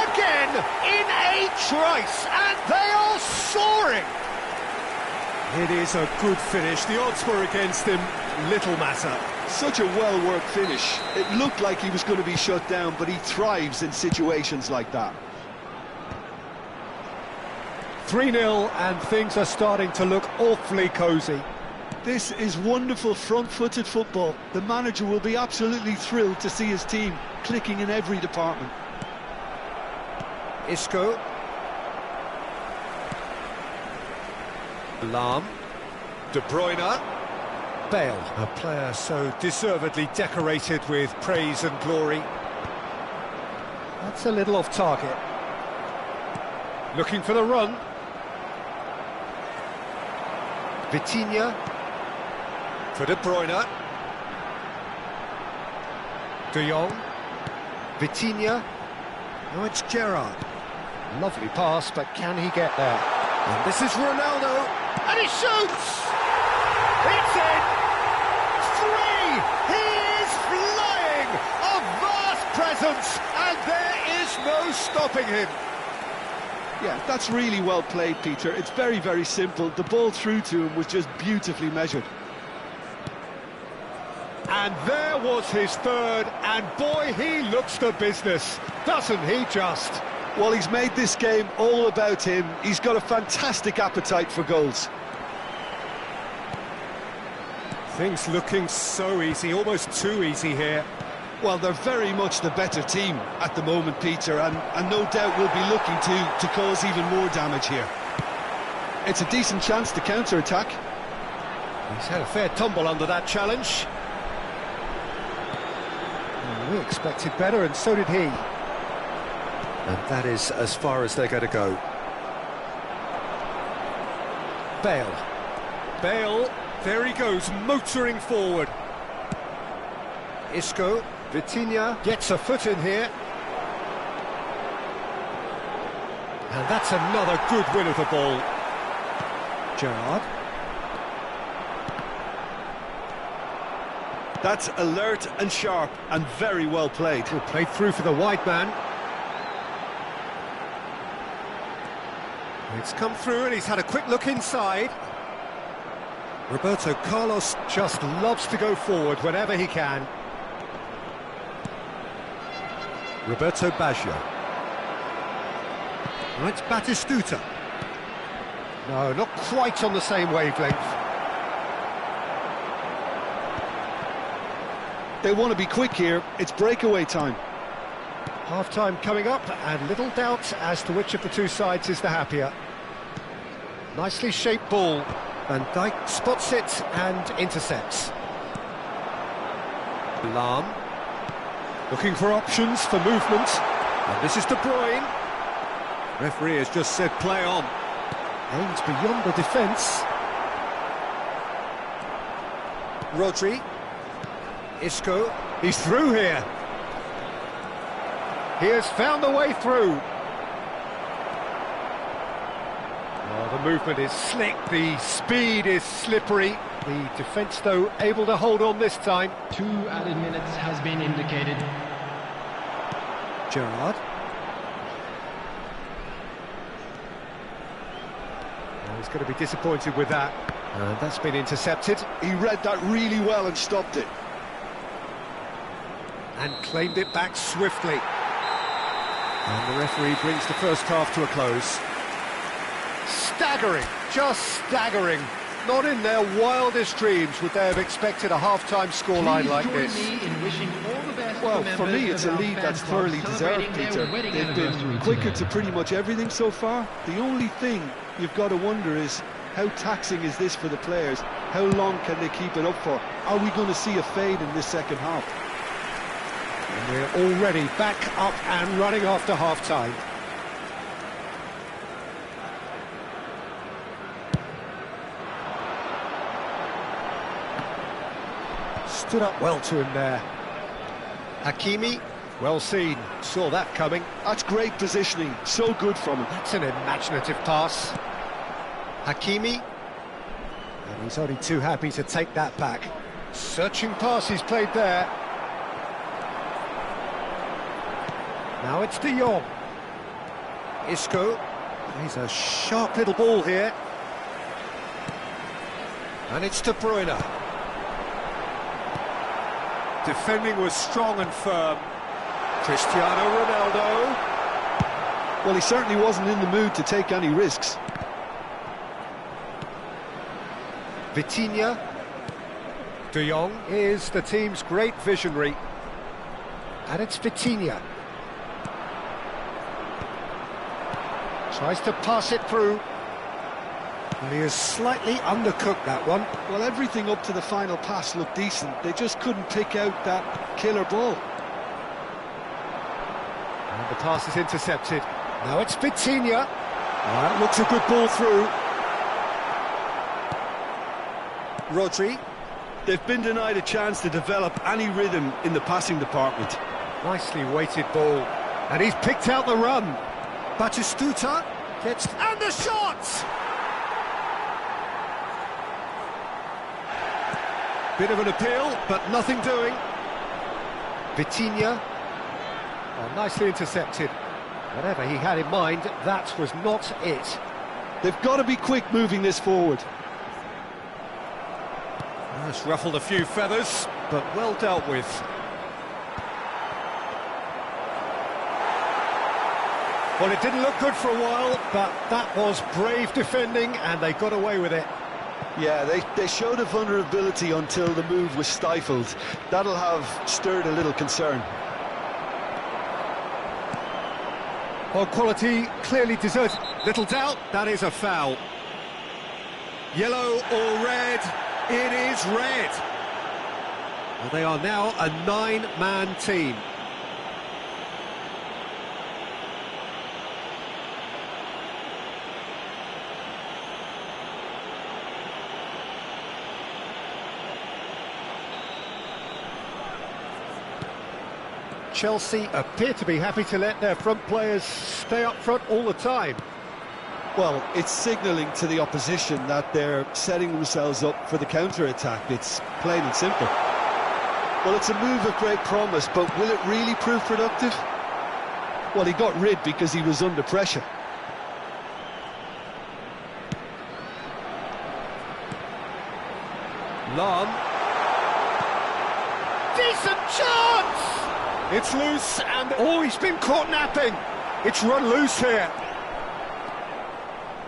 Again, in a trice, and they are soaring! It is a good finish. The odds were against him. Little matter. Such a well-worked finish. It looked like he was going to be shut down, but he thrives in situations like that. 3-0, and things are starting to look awfully cosy. This is wonderful front-footed football. The manager will be absolutely thrilled to see his team clicking in every department. Isco. Lahm. De Bruyne. Bale, a player so deservedly decorated with praise and glory. That's a little off target. Looking for the run. Vitinha. For De Bruyne. De Jong. Vitinha. Now it's Gerrard. Lovely pass, but can he get there? And this is Ronaldo. And he shoots! It's in! 3! He is flying! A vast presence, and there is no stopping him. Yeah, that's really well played, Peter. It's very, very simple. The ball through to him was just beautifully measured. And there was his third, and boy, he looks the business, doesn't he just? Well, he's made this game all about him. He's got a fantastic appetite for goals. Things looking so easy, almost too easy here. Well, they're very much the better team at the moment, Peter, and no doubt will be looking to cause even more damage here. It's a decent chance to counter-attack. He's had a fair tumble under that challenge. We expected better, and so did he. And that is as far as they're going to go. Bale. Bale, there he goes, motoring forward. Isco. Vitinha gets a foot in here. And that's another good win of the ball. Gerrard. That's alert and sharp and very well played. Well played through for the wide man. It's come through and he's had a quick look inside. Roberto Carlos just loves to go forward whenever he can. Roberto Baggio. Right, Batistuta. No, not quite on the same wavelength. They want to be quick here. It's breakaway time. Half-time coming up, and little doubt as to which of the two sides is the happier. Nicely shaped ball. Van Dijk spots it and intercepts. Lahm. Looking for options for movement. And this is De Bruyne. Referee has just said play on. Aims beyond the defence. Rodri. Isco. He's through here. He has found the way through. Oh, the movement is slick, the speed is slippery. The defence, though, able to hold on this time. 2 added minutes has been indicated. Gerrard. Oh, he's going to be disappointed with that. And that's been intercepted. He read that really well and stopped it. And claimed it back swiftly. And the referee brings the first half to a close. Staggering, just staggering. Not in their wildest dreams would they have expected a half-time scoreline like this. Well, for me, it's a lead that's thoroughly deserved, Peter. They've been quicker to pretty much everything so far. The only thing you've got to wonder is, how taxing is this for the players? How long can they keep it up for? Are we going to see a fade in this second half? We're already back up and running after half-time. Stood up well to him there. Hakimi, well seen, saw that coming. That's great positioning, so good from him. That's an imaginative pass. Hakimi, and he's only too happy to take that back. Searching pass he's played there. Now it's De Jong. Isco, he's a sharp little ball here. And it's De Bruyne. Defending was strong and firm. Cristiano Ronaldo. Well, he certainly wasn't in the mood to take any risks. Vitinha. De Jong is the team's great visionary. And it's Vitinha. Tries to pass it through. Well, he has slightly undercooked that one. Well, everything up to the final pass looked decent. They just couldn't pick out that killer ball. And the pass is intercepted. Now it's Vitinha. That looks a good ball through. Rodri. They've been denied a chance to develop any rhythm in the passing department. Nicely weighted ball. And he's picked out the run. Batistuta gets... And the shot! Bit of an appeal, but nothing doing. Vitinha. Oh, nicely intercepted. Whatever he had in mind, that was not it. They've got to be quick moving this forward. That's ruffled a few feathers, but well dealt with. Well, it didn't look good for a while, but that was brave defending, and they got away with it. Yeah, they showed a vulnerability until the move was stifled. That'll have stirred a little concern. Well, quality clearly deserves little doubt. That is a foul. Yellow or red? It is red. Well, they are now a 9-man team. Chelsea appear to be happy to let their front players stay up front all the time. Well, it's signalling to the opposition that they're setting themselves up for the counter-attack. It's plain and simple. Well, it's a move of great promise, but will it really prove productive? Well, he got rid because he was under pressure. Lan. Decent chance! It's loose and... Oh, he's been caught napping! It's run loose here.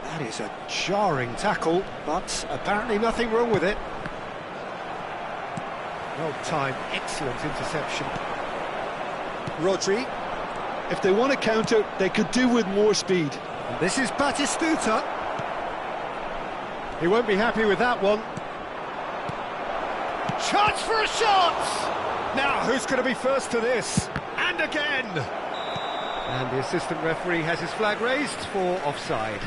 That is a jarring tackle, but apparently nothing wrong with it. Well timed, excellent interception. Rodri. If they want to counter, they could do with more speed. And this is Batistuta. He won't be happy with that one. Chance for a shot! Now, who's going to be first to this? And again! And the assistant referee has his flag raised for offside.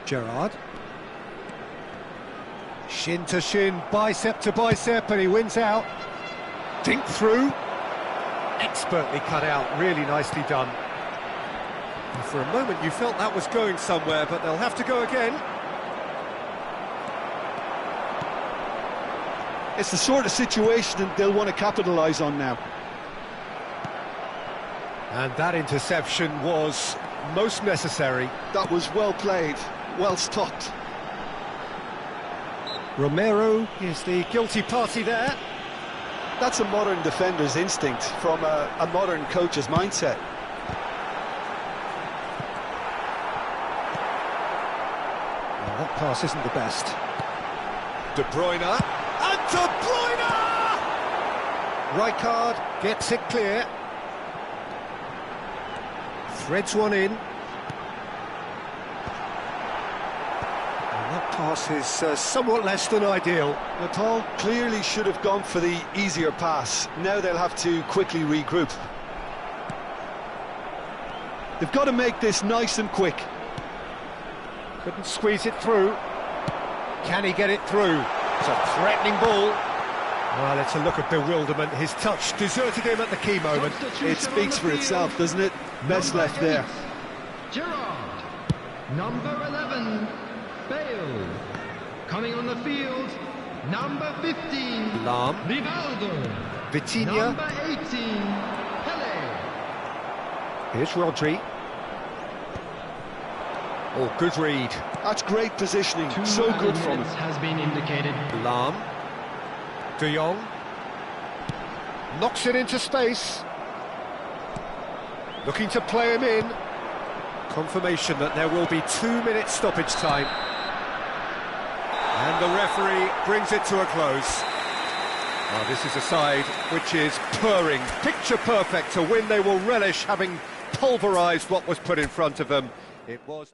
Gerrard. Shin to shin, bicep to bicep, and he wins out. Dink through. Expertly cut out, really nicely done. And for a moment you felt that was going somewhere, but they'll have to go again. It's the sort of situation that they'll want to capitalise on now. And that interception was most necessary. That was well played, well stopped. Romero is the guilty party there. That's a modern defender's instinct from a modern coach's mindset. Well, that pass isn't the best. De Bruyne, and De Bruyne! Rijkaard gets it clear. Threads one in. And that pass is somewhat less than ideal. Nepal clearly should have gone for the easier pass. Now they'll have to quickly regroup. They've got to make this nice and quick. Couldn't squeeze it through. Can he get it through? It's a threatening ball. Well, it's a look of bewilderment. His touch deserted him at the key moment. It speaks for itself, doesn't it? Best left there. Gerard. Number 11, Bale. Coming on the field, number 15, Lam. Rivaldo. Vitinha. Number 18, Pele. Here's Rodri. Oh, good read. That's great positioning. 2 So added good from him. minutes has been indicated. Lam. De Jong. Knocks it into space. Looking to play him in. Confirmation that there will be 2-minute stoppage time. And the referee brings it to a close. Now, this is a side which is purring, picture perfect. To win, they will relish having pulverised what was put in front of them. It was...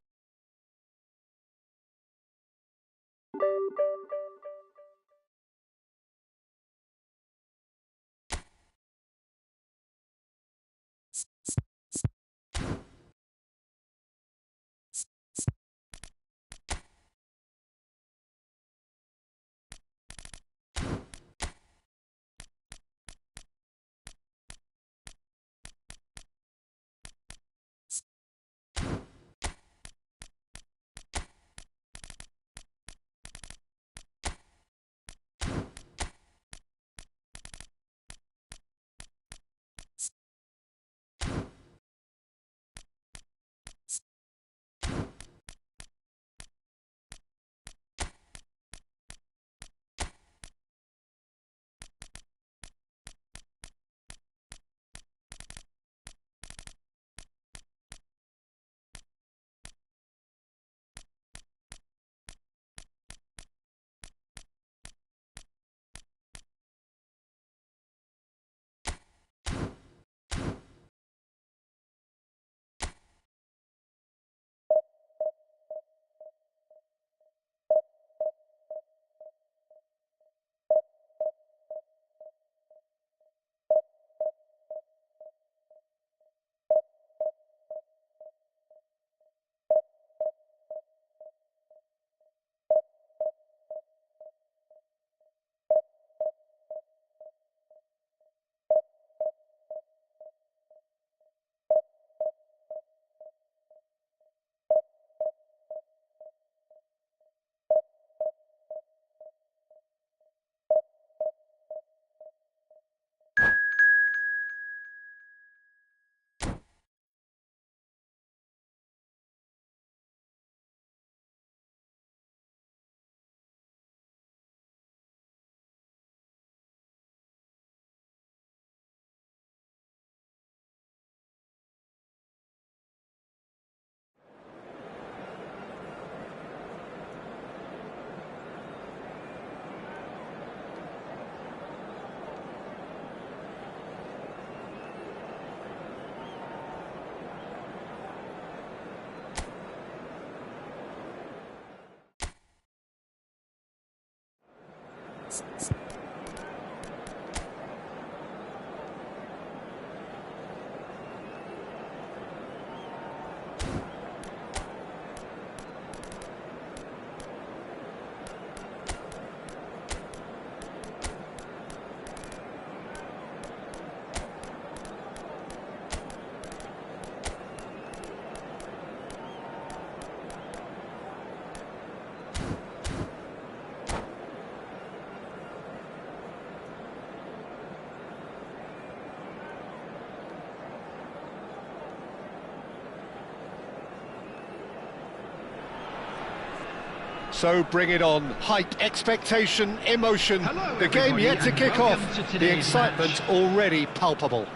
So bring it on. Hype, expectation, emotion. Hello, the game yet to kick off. to The excitement already palpable.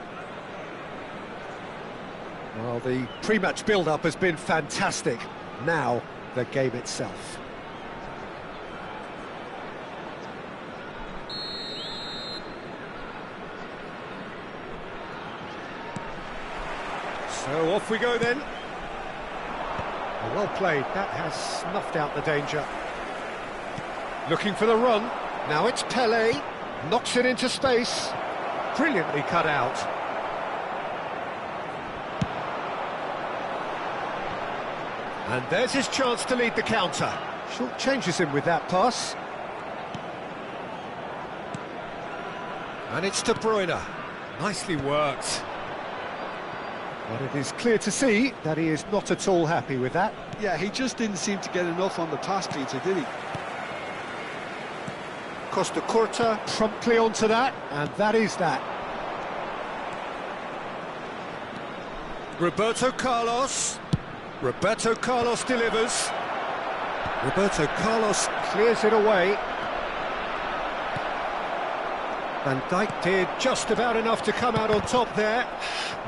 Well, the pre-match build-up has been fantastic. Now, the game itself. So off we go then. Well played, that has snuffed out the danger. Looking for the run, now it's Pele, knocks it into space, brilliantly cut out. And there's his chance to lead the counter. Short changes him with that pass. And it's De Bruyne, nicely worked. But it is clear to see that he is not at all happy with that. Yeah, he just didn't seem to get enough on the pass, Peter, did he? Costa Curta promptly onto that, and that is that. Roberto Carlos delivers. Roberto Carlos clears it away. Van Dijk did just about enough to come out on top there.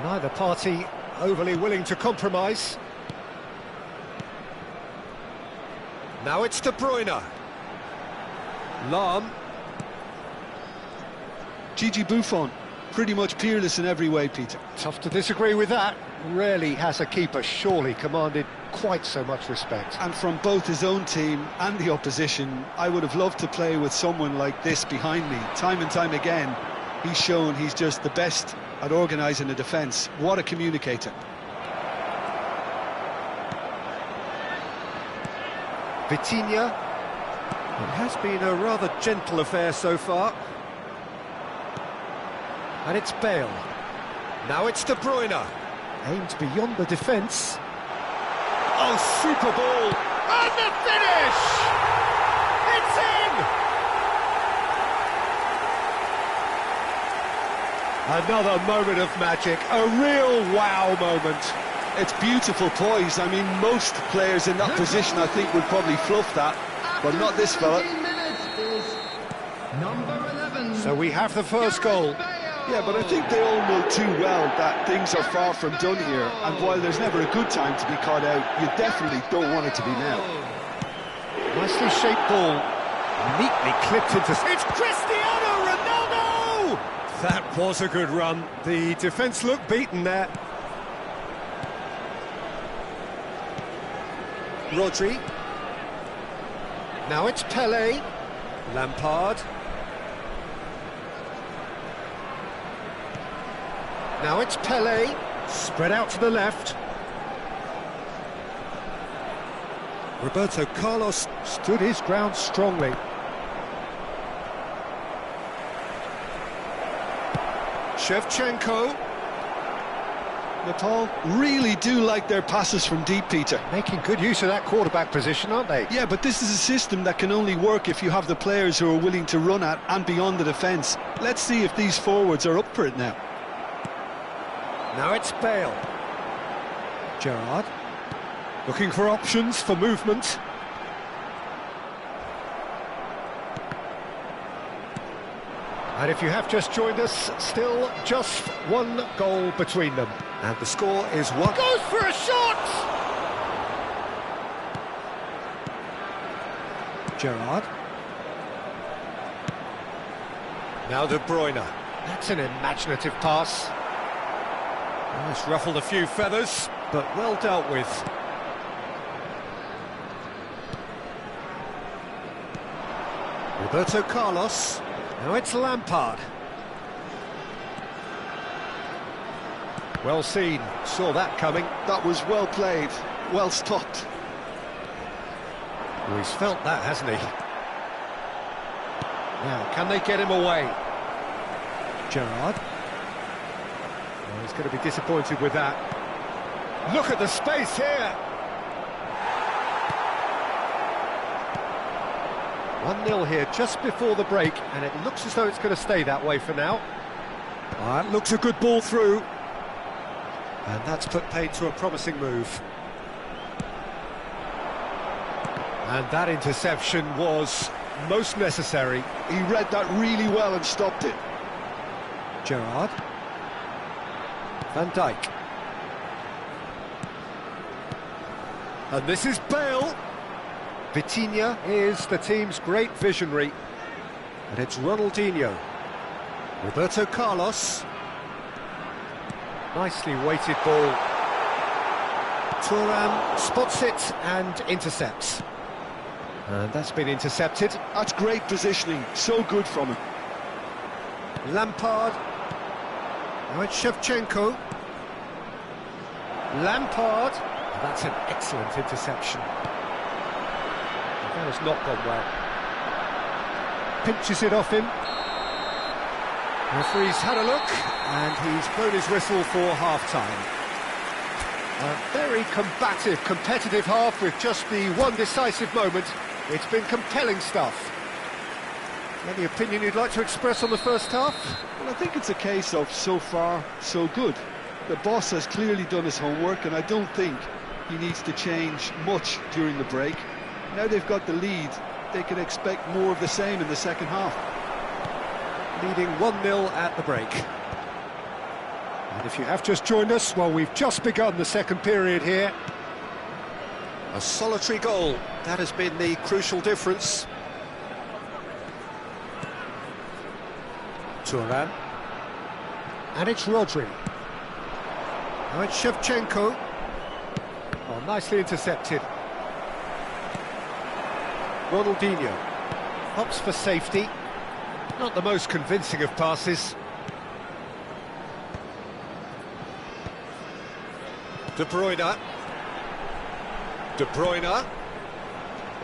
Neither party overly willing to compromise. Now it's De Bruyne. Lahm. Gigi Buffon, pretty much peerless in every way, Peter. Tough to disagree with that. Rarely has a keeper surely commanded quite so much respect. And from both his own team and the opposition, I would have loved to play with someone like this behind me. Time and time again, he's shown he's just the best at organising a defence. What a communicator. Vitinha. It has been a rather gentle affair so far. And it's Bale. Now it's De Bruyne. Aimed beyond the defence. Oh, super ball! And the finish! It's in! Another moment of magic, a real wow moment. It's beautiful poise. I mean, most players in that position, I think, would probably fluff that, but not this fella. Number 11. So we have the first goal. Yeah, but I think they all know too well that things are far from done here, and while there's never a good time to be caught out, you definitely don't want it to be now. Nicely shaped ball, neatly clipped into... It's Cristiano Ronaldo! That was a good run. The defence looked beaten there. Rodri. Now it's Pele. Lampard. Now it's Pele, spread out to the left. Roberto Carlos stood his ground strongly. Shevchenko. Nepal really do like their passes from deep, Peter. Making good use of that quarterback position, aren't they? Yeah, but this is a system that can only work if you have the players who are willing to run at and beyond the defence. Let's see if these forwards are up for it now. Now it's Bale. Gerrard. Looking for options for movement. And if you have just joined us, still just one goal between them. And the score is 1. Goes for a shot! Gerrard. Now De Bruyne. That's an imaginative pass. Oh, it's ruffled a few feathers, but well dealt with. Roberto Carlos. Now it's Lampard. Well seen, saw that coming. That was well played, well stopped. Well, he's felt that, hasn't he? Now, can they get him away? Gerrard. Well, he's going to be disappointed with that. Look at the space here! 1-0 here just before the break, and it looks as though it's going to stay that way for now. That looks a good ball through. And that's put paid to a promising move. And that interception was most necessary. He read that really well and stopped it. Gerrard. Van Dijk. And this is Bale. Vitinha is the team's great visionary. And it's Ronaldinho. Roberto Carlos. Nicely weighted ball. Thuram spots it and intercepts. And that's been intercepted. That's great positioning, so good from him. Lampard. Now it's Shevchenko. Lampard. That's an excellent interception. That has not gone well. Pinches it off him. The referee's had a look, and he's blown his whistle for half-time. A very combative, competitive half with just the one decisive moment. It's been compelling stuff. Any opinion you'd like to express on the first half? Well, I think it's a case of so far, so good. The boss has clearly done his homework, and I don't think he needs to change much during the break. Now they've got the lead, they can expect more of the same in the second half. Leading 1-0 at the break. And if you have just joined us, well, we've just begun the second period here. A solitary goal, that has been the crucial difference. Thuram. And it's Rodri. Now it's Shevchenko. Oh, nicely intercepted. Ronaldinho. Hops for safety. Not the most convincing of passes. De Bruyne. De Bruyne.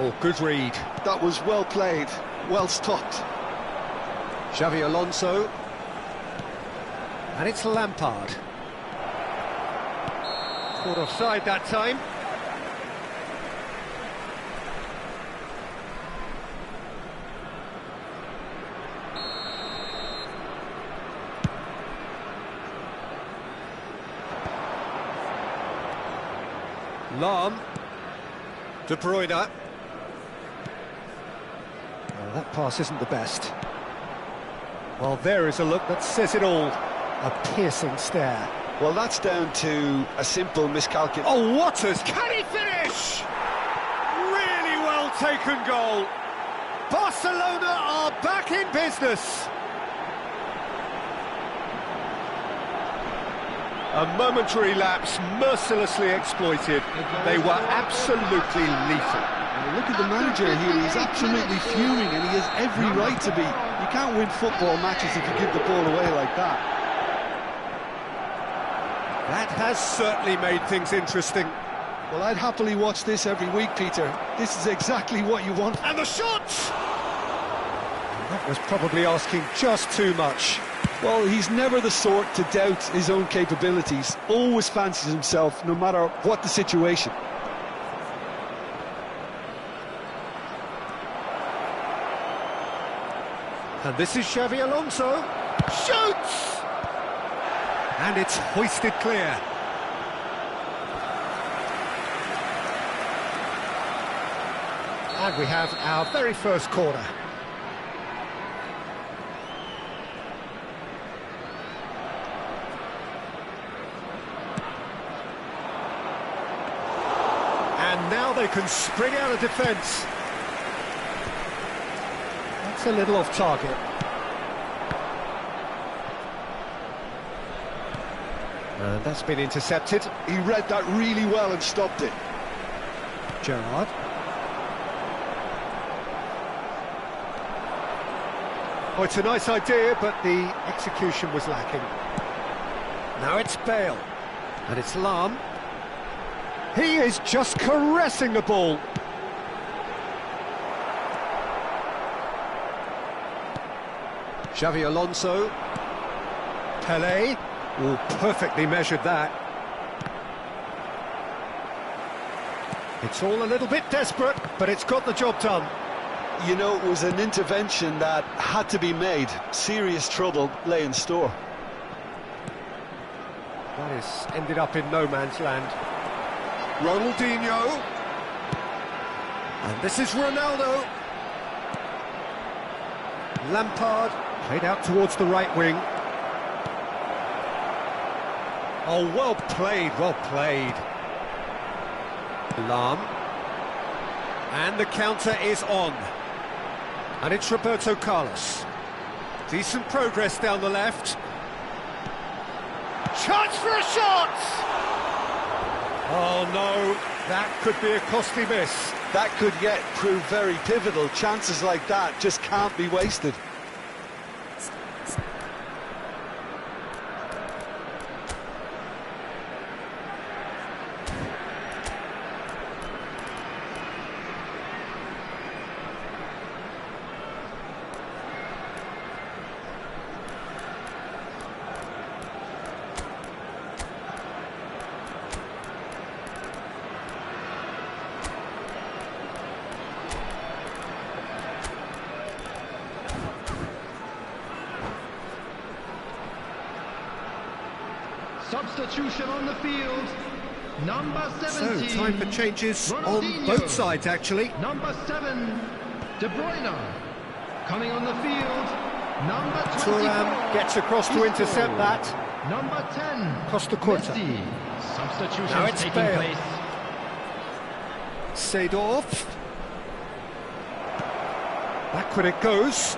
Oh, good read. That was well played, well stopped. Xavi Alonso. And it's Lampard. Caught offside that time. Lahm. De Bruyne. Well, that pass isn't the best. Well, there is a look that says it all. A piercing stare. Well, that's down to a simple miscalculation. Oh, what a... Can he finish? Really well taken goal. Barcelona are back in business. A momentary lapse, mercilessly exploited. They were absolutely lethal. Look at the manager here, he's absolutely fuming, and he has every right to be. You can't win football matches if you give the ball away like that. That has certainly made things interesting. Well, I'd happily watch this every week, Peter. This is exactly what you want. And the shot! That was probably asking just too much. Well, he's never the sort to doubt his own capabilities. Always fancies himself, no matter what the situation. And this is Xavi Alonso. Shoots! And it's hoisted clear. And we have our very first corner. And now they can spring out of defence. That's a little off target. And that's been intercepted. He read that really well and stopped it. Gerrard. Oh, it's a nice idea, but the execution was lacking. Now it's Bale. And it's Lahm. He is just caressing the ball. Xavi Alonso. Pelé. Oh, perfectly measured that. It's all a little bit desperate, but it's got the job done. You know, it was an intervention that had to be made. Serious trouble lay in store. That has ended up in no man's land. Ronaldinho. And this is Ronaldo. Lampard, played out towards the right wing. Oh, well played, well played. Lahm. And the counter is on. And it's Roberto Carlos. Decent progress down the left. Chance for a shot! Oh no, that could be a costly miss. That could yet prove very pivotal. Chances like that just can't be wasted. Substitution on the field. Number 17. So, time for changes on Ronaldinho. both sides, actually. Number 7. De Bruyne. Coming on the field. Number 24. Thuram gets across to intercept that. Number 10. Costa Curta. Messi. Substitutions Now it's taking Bale. place. Seedorf. Backward it goes.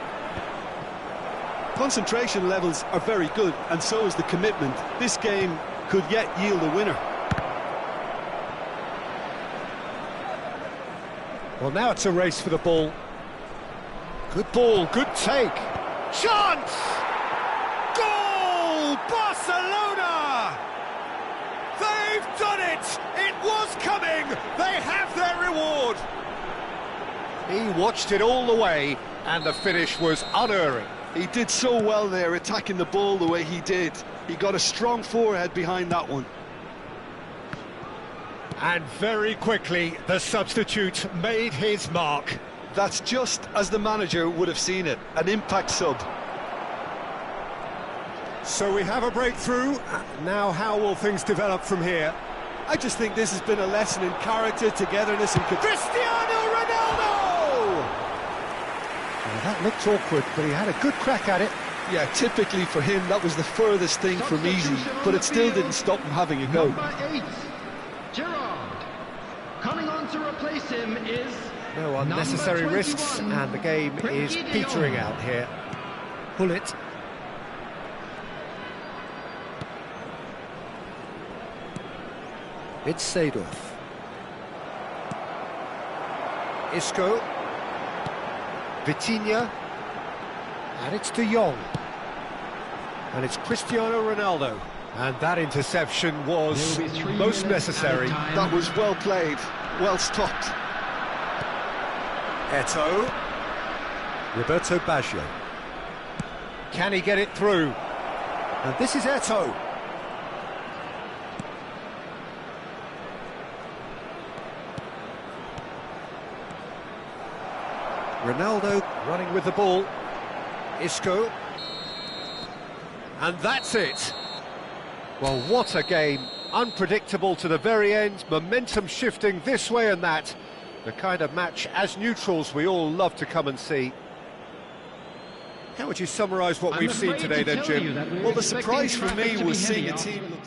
Concentration levels are very good, and so is the commitment. This game could yet yield a winner. Well, now it's a race for the ball. Good ball, good take. Chance! Goal! Barcelona! They've done it! It was coming! They have their reward! He watched it all the way, and the finish was unerring. He did so well there, attacking the ball the way he did. He got a strong forehead behind that one. And very quickly, the substitute made his mark. That's just as the manager would have seen it, an impact sub. So we have a breakthrough. Now how will things develop from here? I just think this has been a lesson in character, togetherness and... Cristiano Ronaldo! Well, that looked awkward, but he had a good crack at it. Yeah, typically for him, that was the furthest thing from easy, but it still didn't stop him having a go. Number 8. Gerrard. Coming on to replace him is... No unnecessary number risks, 21, and the game is Frenkie de petering Jong. out here. Pull it. It's Seedorf. Isco. Vitinha. And it's De Jong. And it's Cristiano Ronaldo. And that interception was There will be 3 most minutes necessary. at a time. That was well played, well stopped. Eto'o. Roberto Baggio. Can he get it through? And this is Eto'o. Ronaldo running with the ball. Isco. And that's it. Well, what a game. Unpredictable to the very end. Momentum shifting this way and that. The kind of match, as neutrals, we all love to come and see. How would you summarise what we've seen today then, Jim? Well, the surprise for me was seeing a team look